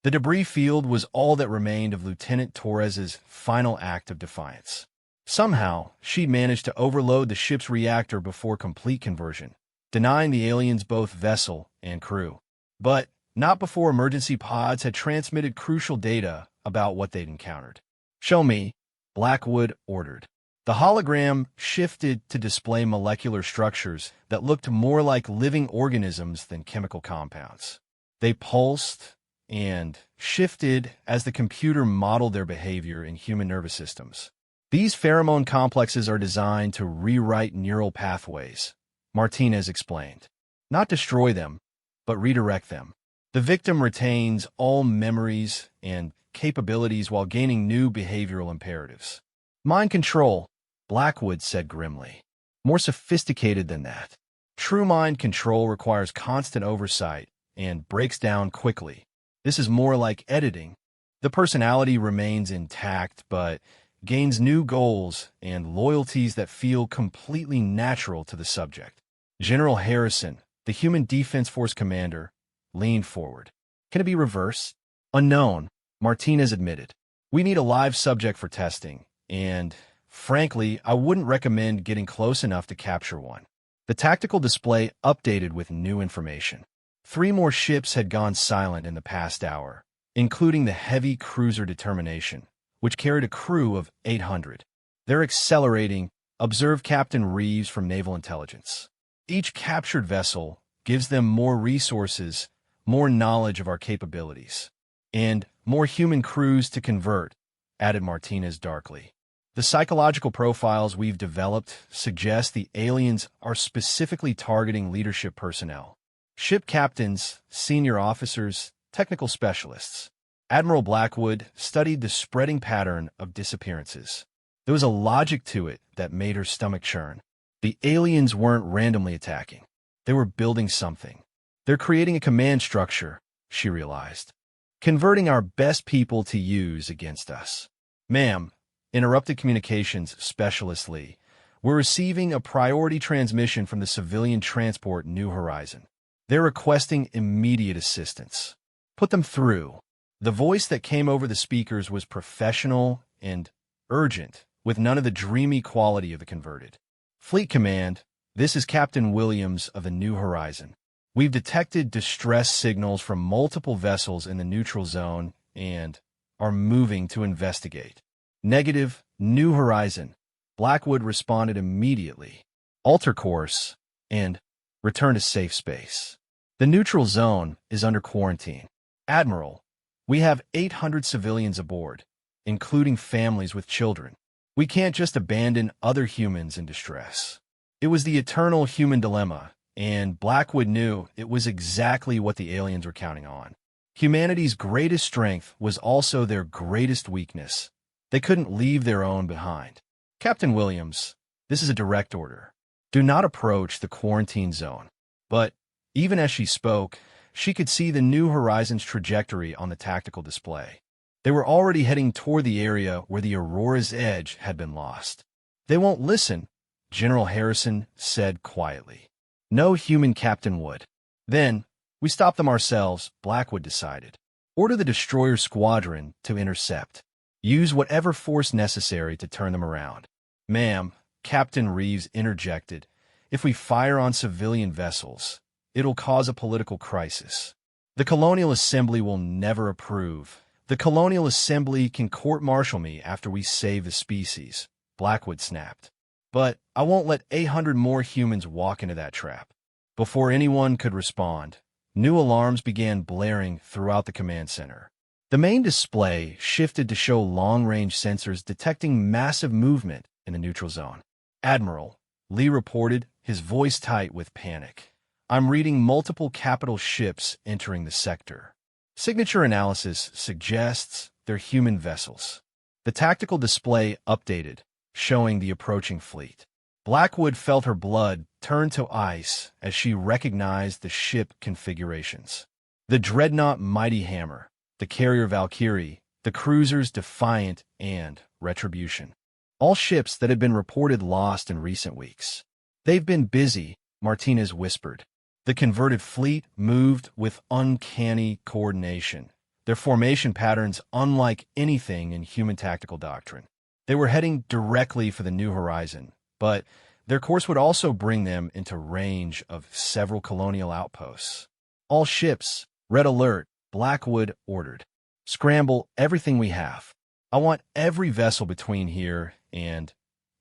The debris field was all that remained of Lieutenant Torres's final act of defiance. Somehow, she'd managed to overload the ship's reactor before complete conversion, denying the aliens both vessel and crew. But not before emergency pods had transmitted crucial data about what they'd encountered. "Show me," Blackwood ordered. The hologram shifted to display molecular structures that looked more like living organisms than chemical compounds. They pulsed and shifted as the computer modeled their behavior in human nervous systems. "These pheromone complexes are designed to rewrite neural pathways," Martinez explained. "Not destroy them, but redirect them. The victim retains all memories and capabilities while gaining new behavioral imperatives." "Mind control," Blackwood said grimly. "More sophisticated than that. True mind control requires constant oversight and breaks down quickly. This is more like editing. The personality remains intact, but gains new goals and loyalties that feel completely natural to the subject." General Harrison, the Human Defense Force commander, leaned forward. "Can it be reversed?" "Unknown," Martinez admitted. "We need a live subject for testing, and, frankly, I wouldn't recommend getting close enough to capture one." The tactical display updated with new information. 3 more ships had gone silent in the past hour, including the heavy cruiser Determination, which carried a crew of 800. "They're accelerating," observed Captain Reeves from Naval Intelligence. "Each captured vessel gives them more resources, more knowledge of our capabilities, and more human crews to convert," added Martinez darkly. "The psychological profiles we've developed suggest the aliens are specifically targeting leadership personnel. Ship captains, senior officers, technical specialists." Admiral Blackwood studied the spreading pattern of disappearances. There was a logic to it that made her stomach churn. The aliens weren't randomly attacking. They were building something. "They're creating a command structure," she realized. "Converting our best people to use against us." "Ma'am," interrupted communications specialist Lee, "we're receiving a priority transmission from the civilian transport New Horizon. They're requesting immediate assistance." "Put them through." The voice that came over the speakers was professional and urgent, with none of the dreamy quality of the converted. "Fleet Command, this is Captain Williams of the New Horizon. We've detected distress signals from multiple vessels in the neutral zone and are moving to investigate." "Negative, New Horizon." Blackwood responded immediately. "Alter course and return to safe space. The neutral zone is under quarantine. Admiral, we have 800 civilians aboard, including families with children. We can't just abandon other humans in distress." It was the eternal human dilemma, and Blackwood knew it was exactly what the aliens were counting on. Humanity's greatest strength was also their greatest weakness. They couldn't leave their own behind. "Captain Williams, this is a direct order. Do not approach the quarantine zone." But even as she spoke, she could see the New Horizon's trajectory on the tactical display. They were already heading toward the area where the Aurora's Edge had been lost. "They won't listen," General Harrison said quietly. "No human captain would." "Then, we stop them ourselves," Blackwood decided. "Order the destroyer squadron to intercept. Use whatever force necessary to turn them around." "Ma'am," Captain Reeves interjected, "if we fire on civilian vessels, it'll cause a political crisis. The Colonial Assembly will never approve. The Colonial Assembly can court-martial me after we save the species," Blackwood snapped. "But I won't let 800 more humans walk into that trap." Before anyone could respond, new alarms began blaring throughout the command center. The main display shifted to show long-range sensors detecting massive movement in the neutral zone. "Admiral," Lee reported, his voice tight with panic, "I'm reading multiple capital ships entering the sector. Signature analysis suggests they're human vessels." The tactical display updated, showing the approaching fleet. Blackwood felt her blood turn to ice as she recognized the ship configurations. The dreadnought Mighty Hammer, the carrier Valkyrie, the cruisers Defiant and Retribution. All ships that had been reported lost in recent weeks. They've been busy, Martinez whispered. The converted fleet moved with uncanny coordination, their formation patterns unlike anything in human tactical doctrine. They were heading directly for the New Horizon, but their course would also bring them into range of several colonial outposts. All ships, red alert, Blackwood ordered. Scramble everything we have. I want every vessel between here and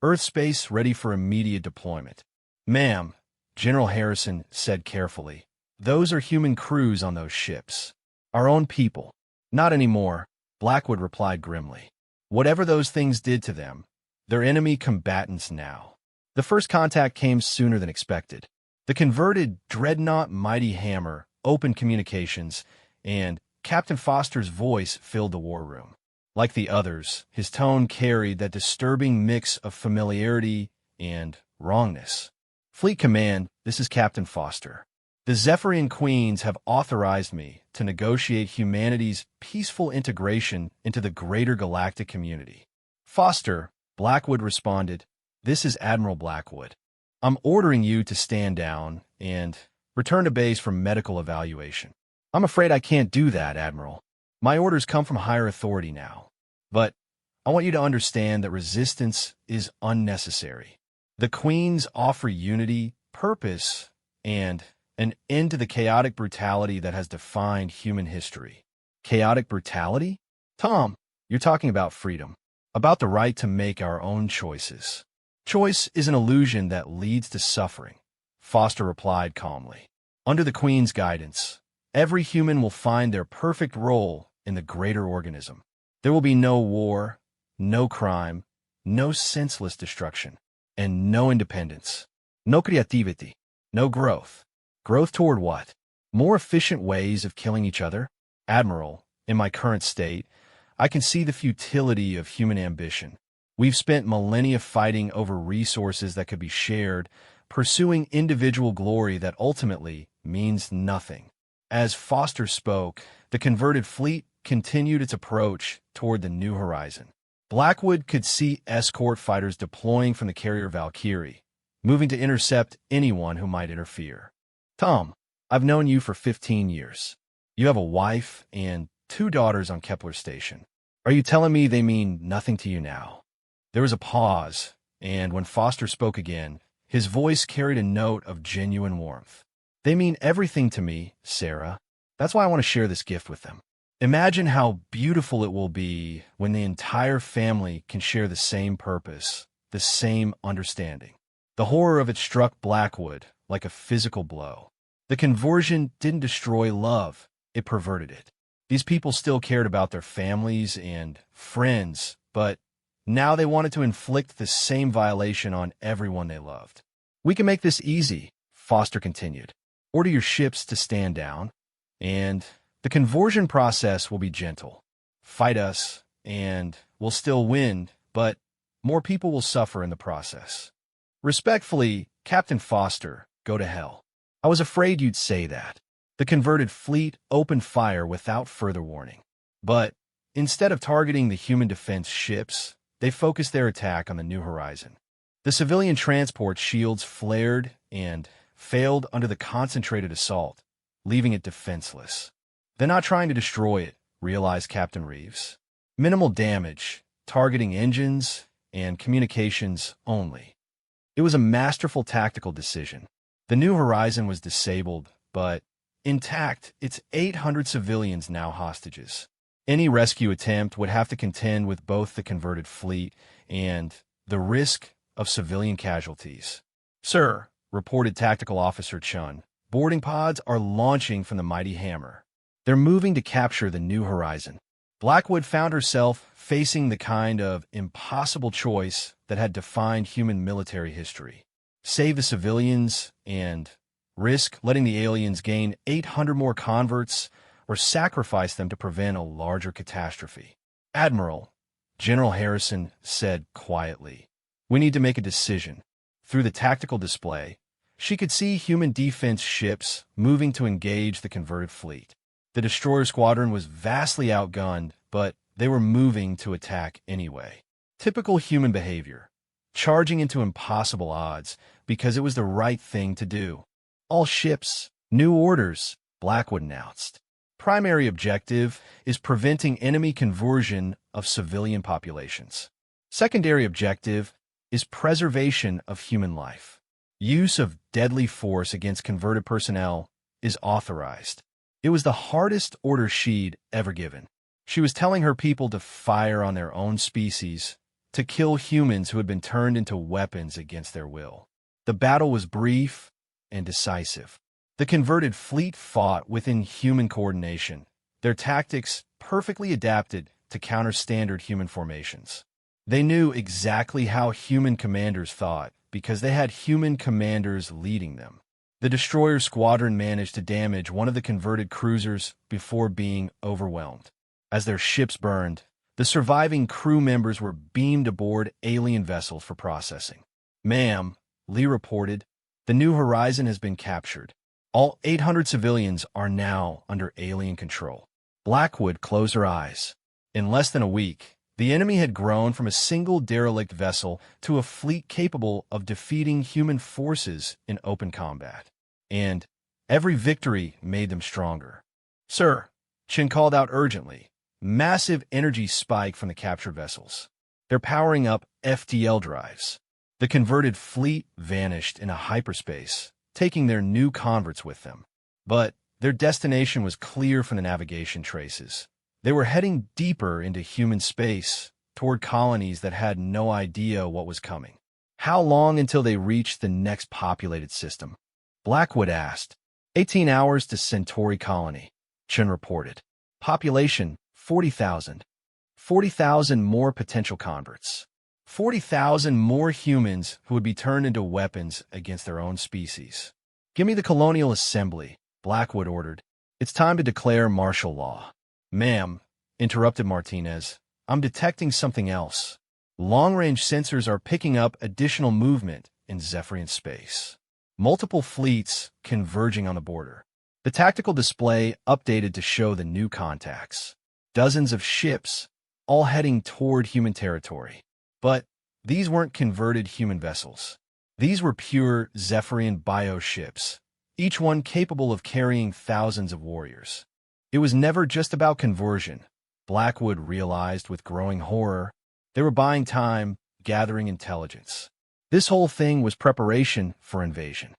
Earth space ready for immediate deployment. Ma'am, General Harrison said carefully, those are human crews on those ships. Our own people. Not anymore, Blackwood replied grimly. Whatever those things did to them, they're enemy combatants now. The first contact came sooner than expected. The converted dreadnought Mighty Hammer opened communications, and Captain Foster's voice filled the war room. Like the others, his tone carried that disturbing mix of familiarity and wrongness. Fleet Command, this is Captain Foster. The Zephyrian Queens have authorized me to negotiate humanity's peaceful integration into the greater galactic community. Foster, Blackwood responded, this is Admiral Blackwood. I'm ordering you to stand down and return to base for medical evaluation. I'm afraid I can't do that, Admiral. My orders come from higher authority now. But I want you to understand that resistance is unnecessary. The Queens offer unity, purpose, and an end to the chaotic brutality that has defined human history. Chaotic brutality? Tom, you're talking about freedom, about the right to make our own choices. Choice is an illusion that leads to suffering, Foster replied calmly. Under the Queen's guidance, every human will find their perfect role in the greater organism. There will be no war, no crime, no senseless destruction, and no independence. No creativity, no growth. Growth toward what? More efficient ways of killing each other? Admiral, in my current state, I can see the futility of human ambition. We've spent millennia fighting over resources that could be shared, pursuing individual glory that ultimately means nothing. As Foster spoke, the converted fleet continued its approach toward the New Horizon. Blackwood could see escort fighters deploying from the carrier Valkyrie, moving to intercept anyone who might interfere. Tom, I've known you for 15 years. You have a wife and 2 daughters on Kepler Station. Are you telling me they mean nothing to you now? There was a pause, and when Foster spoke again, his voice carried a note of genuine warmth. They mean everything to me, Sarah. That's why I want to share this gift with them. Imagine how beautiful it will be when the entire family can share the same purpose, the same understanding. The horror of it struck Blackwood like a physical blow. The conversion didn't destroy love, it perverted it. These people still cared about their families and friends, but now they wanted to inflict the same violation on everyone they loved. We can make this easy, Foster continued. Order your ships to stand down, and the conversion process will be gentle. Fight us, and we'll still win, but more people will suffer in the process. Respectfully, Captain Foster, go to hell. I was afraid you'd say that. The converted fleet opened fire without further warning. But instead of targeting the human defense ships, they focused their attack on the New Horizon. The civilian transport shields flared and failed under the concentrated assault, leaving it defenseless. They're not trying to destroy it, realized Captain Reeves. Minimal damage, targeting engines and communications only. It was a masterful tactical decision. The New Horizon was disabled, but intact, its 800 civilians now hostages. Any rescue attempt would have to contend with both the converted fleet and the risk of civilian casualties. Sir, reported Tactical Officer Chun, boarding pods are launching from the Mighty Hammer. They're moving to capture the New Horizon. Blackwood found herself facing the kind of impossible choice that had defined human military history. Save the civilians and risk letting the aliens gain 800 more converts or sacrifice them to prevent a larger catastrophe. Admiral, General Harrison said quietly, we need to make a decision. Through the tactical display, she could see human defense ships moving to engage the converted fleet. The destroyer squadron was vastly outgunned, but they were moving to attack anyway. Typical human behavior, charging into impossible odds because it was the right thing to do. All ships, new orders, Blackwood announced. Primary objective is preventing enemy conversion of civilian populations. Secondary objective is preservation of human life. Use of deadly force against converted personnel is authorized. It was the hardest order she'd ever given. She was telling her people to fire on their own species, to kill humans who had been turned into weapons against their will. The battle was brief and decisive. The converted fleet fought within human coordination, their tactics perfectly adapted to counter standard human formations. They knew exactly how human commanders thought because they had human commanders leading them. The destroyer squadron managed to damage one of the converted cruisers before being overwhelmed. As their ships burned, the surviving crew members were beamed aboard alien vessels for processing. "Ma'am," Lee reported, "the New Horizon has been captured. All 800 civilians are now under alien control." Blackwood closed her eyes. In less than a week, the enemy had grown from a single derelict vessel to a fleet capable of defeating human forces in open combat. And every victory made them stronger. "Sir," Chin called out urgently. Massive energy spike from the captured vessels. "They're powering up FTL drives." The converted fleet vanished in a hyperspace, taking their new converts with them. But their destination was clear from the navigation traces. They were heading deeper into human space, toward colonies that had no idea what was coming. How long until they reached the next populated system? Blackwood asked. 18 hours to Centauri colony, Chen reported. Population, 40,000. 40,000 more potential converts. 40,000 more humans who would be turned into weapons against their own species. "Give me the Colonial Assembly," Blackwood ordered. "It's time to declare martial law." "Ma'am," interrupted Martinez, "I'm detecting something else. Long-range sensors are picking up additional movement in Zephyrian space. Multiple fleets converging on the border." The tactical display updated to show the new contacts. Dozens of ships, all heading toward human territory. But these weren't converted human vessels. These were pure Zephyrian bioships, each one capable of carrying thousands of warriors. It was never just about conversion, Blackwood realized with growing horror. They were buying time, gathering intelligence. This whole thing was preparation for invasion.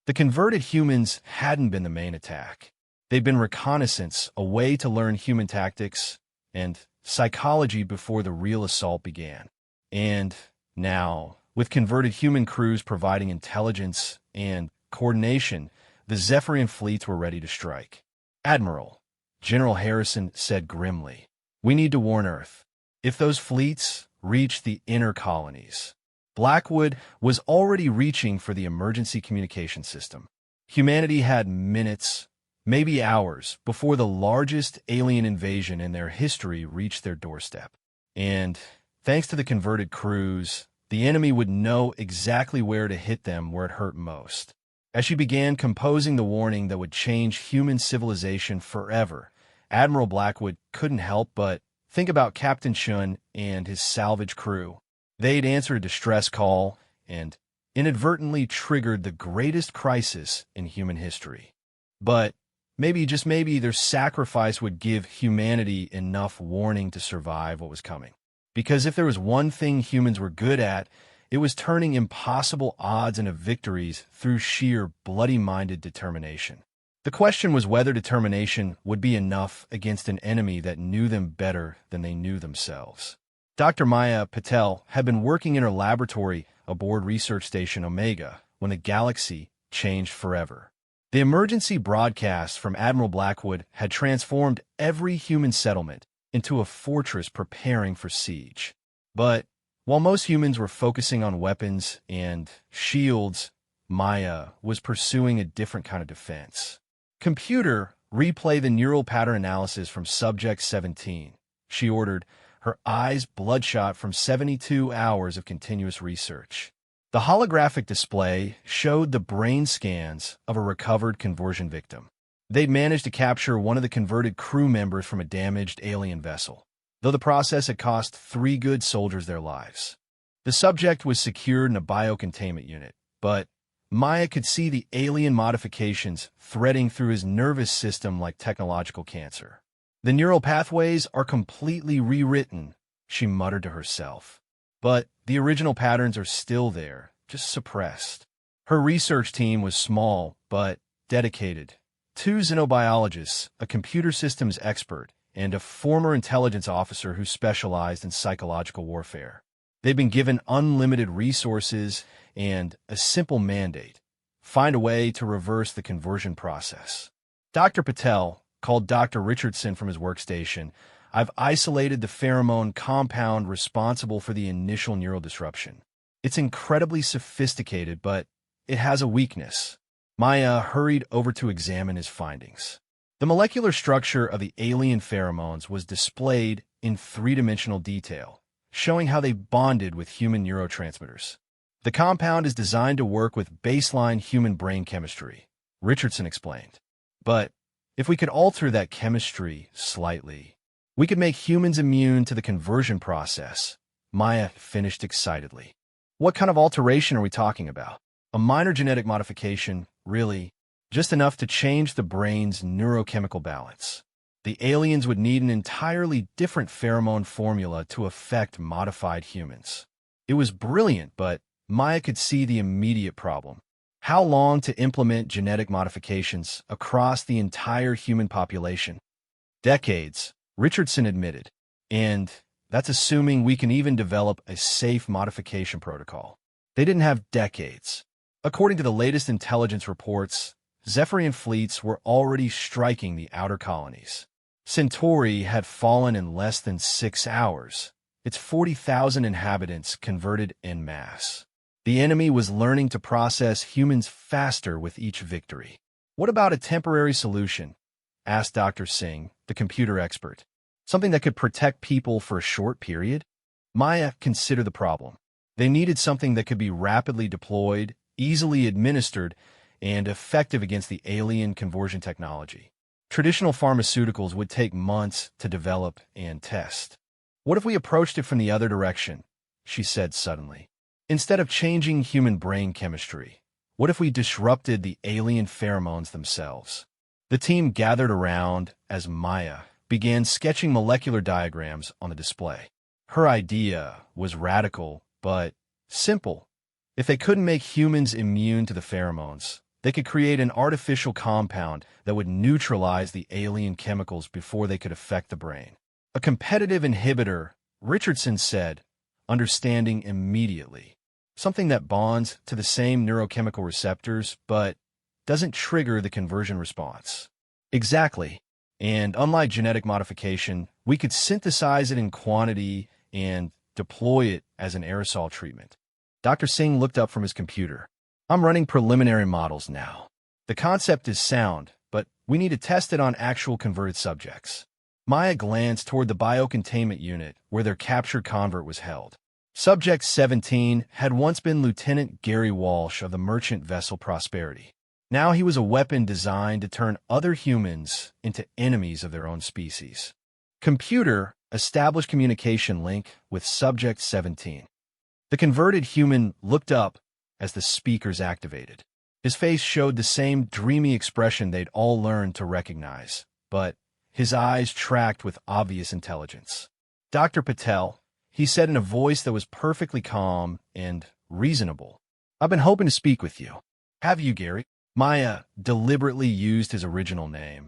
The converted humans hadn't been the main attack. They'd been reconnaissance, a way to learn human tactics and psychology before the real assault began. And now, with converted human crews providing intelligence and coordination, the Zephyrian fleets were ready to strike. "Admiral," General Harrison said grimly, "we need to warn Earth. If those fleets reach the inner colonies." Blackwood was already reaching for the emergency communication system. Humanity had minutes, maybe hours, before the largest alien invasion in their history reached their doorstep. And thanks to the converted crews, the enemy would know exactly where to hit them where it hurt most. As she began composing the warning that would change human civilization forever, Admiral Blackwood couldn't help but think about Captain Shun and his salvage crew. They'd answered a distress call and inadvertently triggered the greatest crisis in human history. But maybe, just maybe, their sacrifice would give humanity enough warning to survive what was coming. Because if there was one thing humans were good at, it was turning impossible odds into victories through sheer bloody-minded determination. The question was whether determination would be enough against an enemy that knew them better than they knew themselves. Dr. Maya Patel had been working in her laboratory aboard Research Station Omega when the galaxy changed forever. The emergency broadcast from Admiral Blackwood had transformed every human settlement into a fortress preparing for siege. But while most humans were focusing on weapons and shields, Maya was pursuing a different kind of defense. "Computer, replay the neural pattern analysis from Subject 17, she ordered, her eyes bloodshot from 72 hours of continuous research. The holographic display showed the brain scans of a recovered conversion victim. They'd managed to capture one of the converted crew members from a damaged alien vessel, though the process had cost 3 good soldiers their lives. The subject was secured in a biocontainment unit, but Maya could see the alien modifications threading through his nervous system like technological cancer. The neural pathways are completely rewritten, she muttered to herself. But the original patterns are still there, just suppressed. Her research team was small, but dedicated. 2 xenobiologists, a computer systems expert, and a former intelligence officer who specialized in psychological warfare. They've been given unlimited resources and a simple mandate: find a way to reverse the conversion process. Dr. Patel called Dr. Richardson from his workstation. I've isolated the pheromone compound responsible for the initial neural disruption. It's incredibly sophisticated, but it has a weakness. Maya hurried over to examine his findings. The molecular structure of the alien pheromones was displayed in 3-dimensional detail, showing how they bonded with human neurotransmitters. The compound is designed to work with baseline human brain chemistry, Richardson explained. But if we could alter that chemistry slightly, we could make humans immune to the conversion process, Maya finished excitedly. What kind of alteration are we talking about? A minor genetic modification, really, just enough to change the brain's neurochemical balance. The aliens would need an entirely different pheromone formula to affect modified humans. It was brilliant, but Maya could see the immediate problem. How long to implement genetic modifications across the entire human population? Decades, Richardson admitted. And that's assuming we can even develop a safe modification protocol. They didn't have decades. According to the latest intelligence reports, Zephyrian fleets were already striking the outer colonies. Centauri had fallen in less than 6 hours. Its 40,000 inhabitants converted en masse. The enemy was learning to process humans faster with each victory. What about a temporary solution? Asked Dr. Singh, the computer expert. Something that could protect people for a short period? Maya considered the problem. They needed something that could be rapidly deployed, easily administered, and effective against the alien conversion technology. Traditional pharmaceuticals would take months to develop and test. What if we approached it from the other direction? She said suddenly. Instead of changing human brain chemistry, what if we disrupted the alien pheromones themselves? The team gathered around as Maya began sketching molecular diagrams on the display. Her idea was radical, but simple. If they couldn't make humans immune to the pheromones, they could create an artificial compound that would neutralize the alien chemicals before they could affect the brain. A competitive inhibitor, Richardson said, understanding immediately. Something that bonds to the same neurochemical receptors, but doesn't trigger the conversion response. Exactly. And unlike genetic modification, we could synthesize it in quantity and deploy it as an aerosol treatment. Dr. Singh looked up from his computer. I'm running preliminary models now. The concept is sound, but we need to test it on actual converted subjects. Maya glanced toward the biocontainment unit where their captured convert was held. Subject 17 had once been Lieutenant Gary Walsh of the merchant vessel Prosperity. Now he was a weapon designed to turn other humans into enemies of their own species. Computer established communication link with Subject 17. The converted human looked up as the speakers activated. His face showed the same dreamy expression they'd all learned to recognize, but his eyes tracked with obvious intelligence. Dr. Patel, he said in a voice that was perfectly calm and reasonable. I've been hoping to speak with you. Have you, Gary? Maya deliberately used his original name,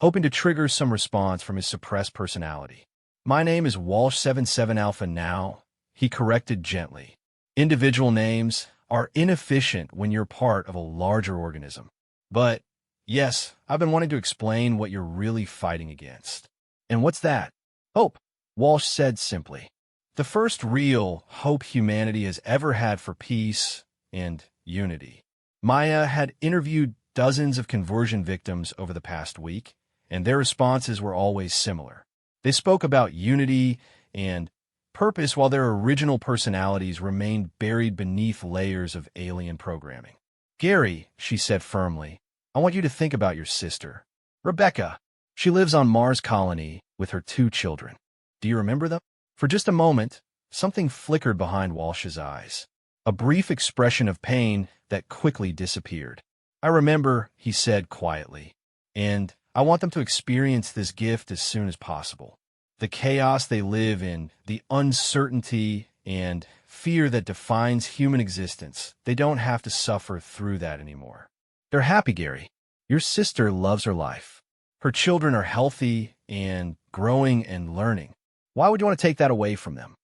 hoping to trigger some response from his suppressed personality. My name is Walsh 77 Alpha now, he corrected gently. Individual names are inefficient when you're part of a larger organism. But, yes, I've been wanting to explain what you're really fighting against. And what's that? Hope, Walsh said simply. The first real hope humanity has ever had for peace and unity. Maya had interviewed dozens of conversion victims over the past week, and their responses were always similar. They spoke about unity and purpose while their original personalities remained buried beneath layers of alien programming. Gary, she said firmly, I want you to think about your sister, Rebecca. She lives on Mars Colony with her 2 children. Do you remember them? For just a moment, something flickered behind Walsh's eyes. A brief expression of pain that quickly disappeared. I remember, he said quietly, and I want them to experience this gift as soon as possible. The chaos they live in, the uncertainty and fear that defines human existence, they don't have to suffer through that anymore. They're happy, Gary. Your sister loves her life. Her children are healthy and growing and learning. Why would you want to take that away from them?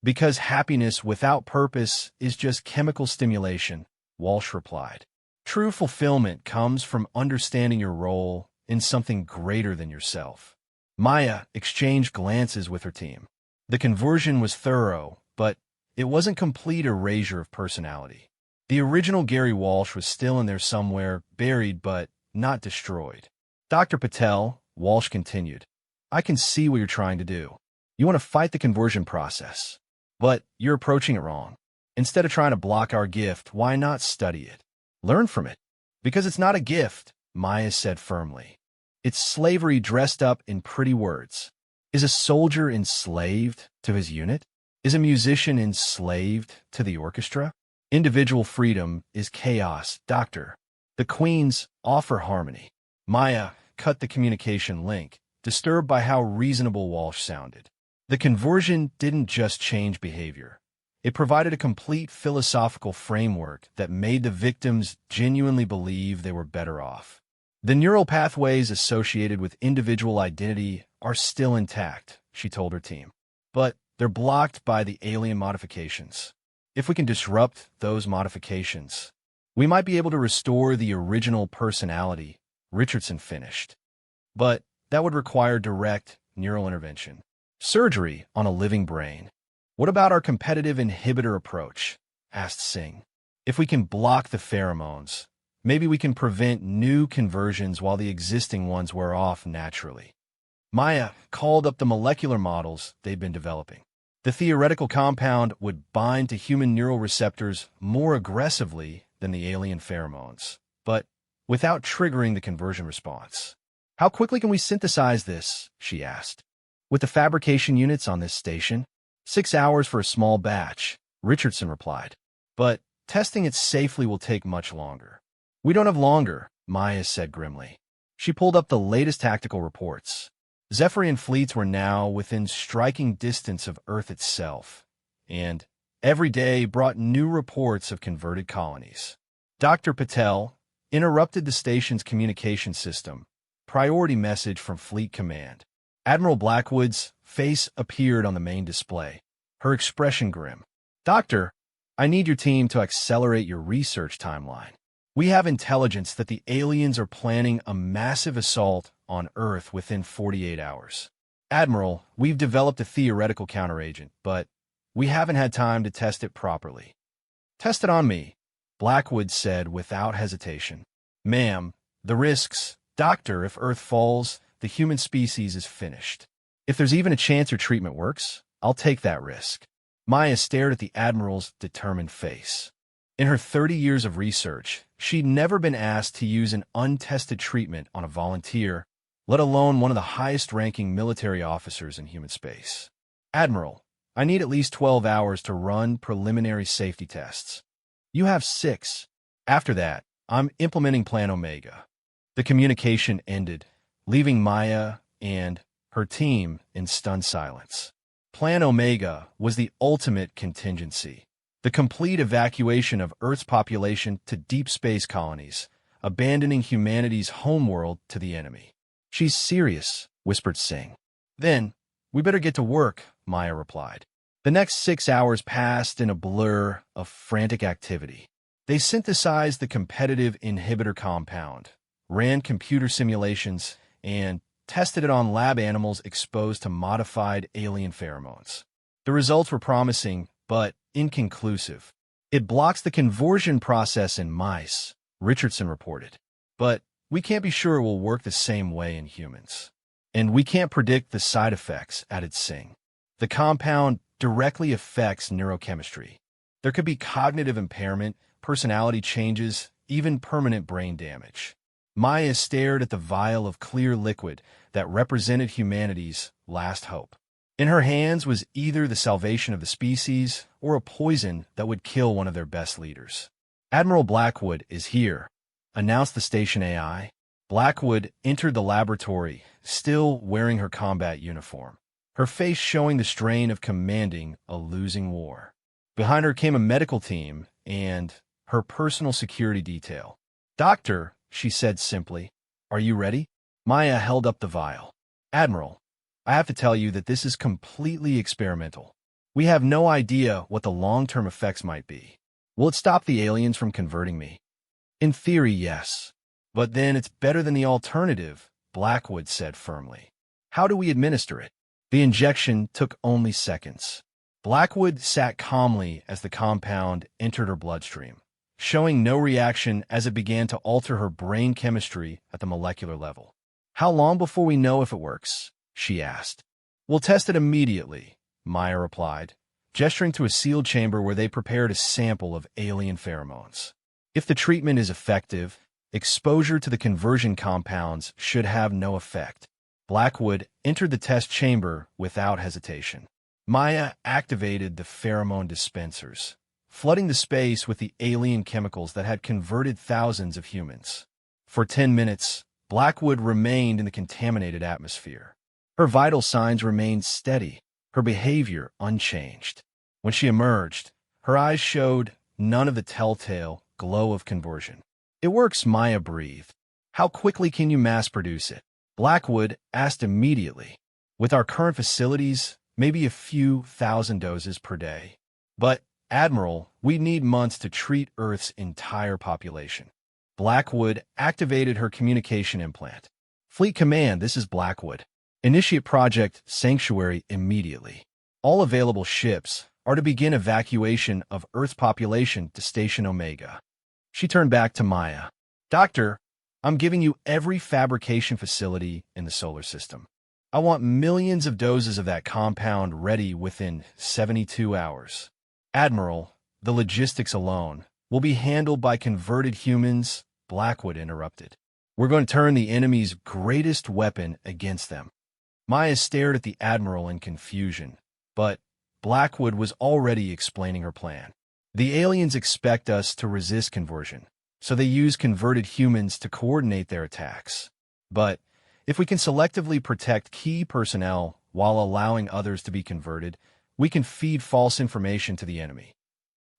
Because happiness without purpose is just chemical stimulation, Walsh replied. True fulfillment comes from understanding your role in something greater than yourself. Maya exchanged glances with her team. The conversion was thorough, but it wasn't complete erasure of personality. The original Gary Walsh was still in there somewhere, buried but not destroyed. Dr. Patel, Walsh continued, I can see what you're trying to do. You want to fight the conversion process, but you're approaching it wrong. Instead of trying to block our gift, why not study it? Learn from it. Because it's not a gift, Maya said firmly. It's slavery dressed up in pretty words. Is a soldier enslaved to his unit? Is a musician enslaved to the orchestra? Individual freedom is chaos, Doctor. The Queens offer harmony. Maya cut the communication link, disturbed by how reasonable Walsh sounded. The conversion didn't just change behavior. It provided a complete philosophical framework that made the victims genuinely believe they were better off. The neural pathways associated with individual identity are still intact, she told her team. But they're blocked by the alien modifications. If we can disrupt those modifications, we might be able to restore the original personality, Richardson finished. But that would require direct neural intervention. Surgery on a living brain. What about our competitive inhibitor approach? Asked Singh. If we can block the pheromones, maybe we can prevent new conversions while the existing ones wear off naturally. Maya called up the molecular models they'd been developing. The theoretical compound would bind to human neural receptors more aggressively than the alien pheromones, but without triggering the conversion response. How quickly can we synthesize this? She asked. With the fabrication units on this station? 6 hours for a small batch, Richardson replied. But testing it safely will take much longer. We don't have longer, Maya said grimly. She pulled up the latest tactical reports. Zephyrian fleets were now within striking distance of Earth itself, and every day brought new reports of converted colonies. Dr. Patel interrupted the station's communication system. Priority message from Fleet Command. Admiral Blackwood's face appeared on the main display, her expression grim. Doctor, I need your team to accelerate your research timeline. We have intelligence that the aliens are planning a massive assault on Earth within 48 hours. Admiral, we've developed a theoretical counteragent, but we haven't had time to test it properly. Test it on me, Blackwood said without hesitation. Ma'am, the risks. Doctor, if Earth falls, the human species is finished. If there's even a chance your treatment works, I'll take that risk. Maya stared at the Admiral's determined face. In her 30 years of research, she'd never been asked to use an untested treatment on a volunteer, let alone one of the highest-ranking military officers in human space. Admiral, I need at least 12 hours to run preliminary safety tests. You have 6. After that, I'm implementing Plan Omega. The communication ended, leaving Maya and her team in stunned silence. Plan Omega was the ultimate contingency. The complete evacuation of Earth's population to deep space colonies, abandoning humanity's homeworld to the enemy. She's serious, whispered Singh. Then, we better get to work, Maya replied. The next 6 hours passed in a blur of frantic activity. They synthesized the competitive inhibitor compound, ran computer simulations, and tested it on lab animals exposed to modified alien pheromones. The results were promising, but inconclusive. It blocks the conversion process in mice, Richardson reported. But we can't be sure it will work the same way in humans. And we can't predict the side effects, added Singh. The compound directly affects neurochemistry. There could be cognitive impairment, personality changes, even permanent brain damage. Maya stared at the vial of clear liquid that represented humanity's last hope. In her hands was either the salvation of the species or a poison that would kill one of their best leaders. "Admiral Blackwood is here," announced the station AI. Blackwood entered the laboratory, still wearing her combat uniform, her face showing the strain of commanding a losing war. Behind her came a medical team and her personal security detail. "Doctor," she said simply, "are you ready?" Maya held up the vial. "Admiral, I have to tell you that this is completely experimental. We have no idea what the long-term effects might be. Will it stop the aliens from converting me?" "In theory, yes. But then it's better than the alternative," Blackwood said firmly. "How do we administer it?" The injection took only seconds. Blackwood sat calmly as the compound entered her bloodstream, showing no reaction as it began to alter her brain chemistry at the molecular level. "How long before we know if it works?" she asked. "We'll test it immediately," Maya replied, gesturing to a sealed chamber where they prepared a sample of alien pheromones. "If the treatment is effective, exposure to the conversion compounds should have no effect." Blackwood entered the test chamber without hesitation. Maya activated the pheromone dispensers, flooding the space with the alien chemicals that had converted thousands of humans. For 10 minutes, Blackwood remained in the contaminated atmosphere. Her vital signs remained steady, her behavior unchanged. When she emerged, her eyes showed none of the telltale glow of conversion. "It works," Maya breathed. "How quickly can you mass-produce it?" Blackwood asked immediately. "With our current facilities, maybe a few thousand doses per day. But, Admiral, we need months to treat Earth's entire population." Blackwood activated her communication implant. "Fleet Command, this is Blackwood. Initiate Project Sanctuary immediately. All available ships are to begin evacuation of Earth's population to Station Omega." She turned back to Maya. "Doctor, I'm giving you every fabrication facility in the solar system. I want millions of doses of that compound ready within 72 hours. Admiral, the logistics alone will be handled by converted humans," Blackwood interrupted. "We're going to turn the enemy's greatest weapon against them." Maya stared at the Admiral in confusion, but Blackwood was already explaining her plan. "The aliens expect us to resist conversion, so they use converted humans to coordinate their attacks. But if we can selectively protect key personnel while allowing others to be converted, we can feed false information to the enemy."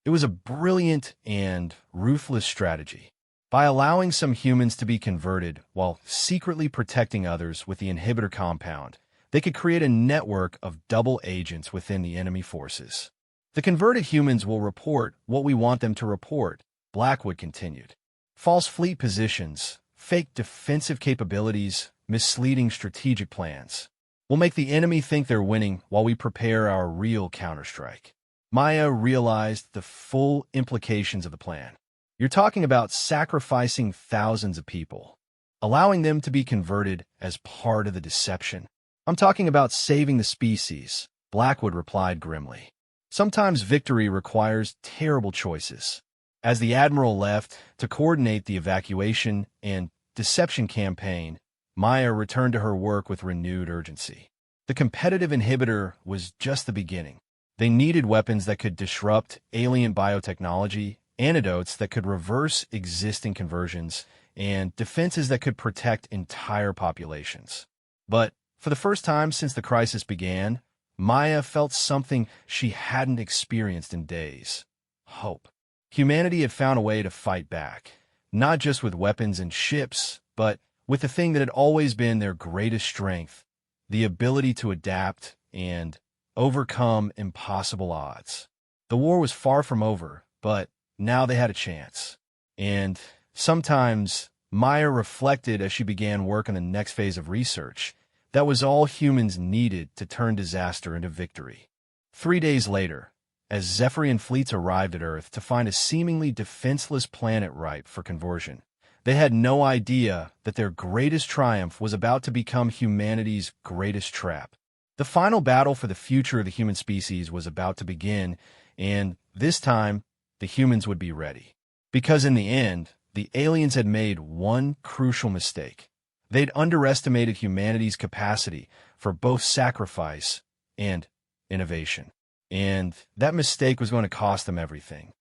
It was a brilliant and ruthless strategy. By allowing some humans to be converted while secretly protecting others with the inhibitor compound, they could create a network of double agents within the enemy forces. "The converted humans will report what we want them to report," Blackwood continued. "False fleet positions, fake defensive capabilities, misleading strategic plans. We'll make the enemy think they're winning while we prepare our real counterstrike." Maya realized the full implications of the plan. "You're talking about sacrificing thousands of people, allowing them to be converted as part of the deception." "I'm talking about saving the species," Blackwood replied grimly. "Sometimes victory requires terrible choices." As the Admiral left to coordinate the evacuation and deception campaign, Maya returned to her work with renewed urgency. The competitive inhibitor was just the beginning. They needed weapons that could disrupt alien biotechnology, antidotes that could reverse existing conversions, and defenses that could protect entire populations. But for the first time since the crisis began, Maya felt something she hadn't experienced in days: hope. Humanity had found a way to fight back, not just with weapons and ships, but with the thing that had always been their greatest strength, the ability to adapt and overcome impossible odds. The war was far from over, but now they had a chance. And sometimes Maya reflected as she began work on the next phase of research. That was all humans needed to turn disaster into victory. 3 days later, as Zephyrian fleets arrived at Earth to find a seemingly defenseless planet ripe for conversion, they had no idea that their greatest triumph was about to become humanity's greatest trap. The final battle for the future of the human species was about to begin, and this time, the humans would be ready. Because in the end, the aliens had made one crucial mistake. They'd underestimated humanity's capacity for both sacrifice and innovation. And that mistake was going to cost them everything.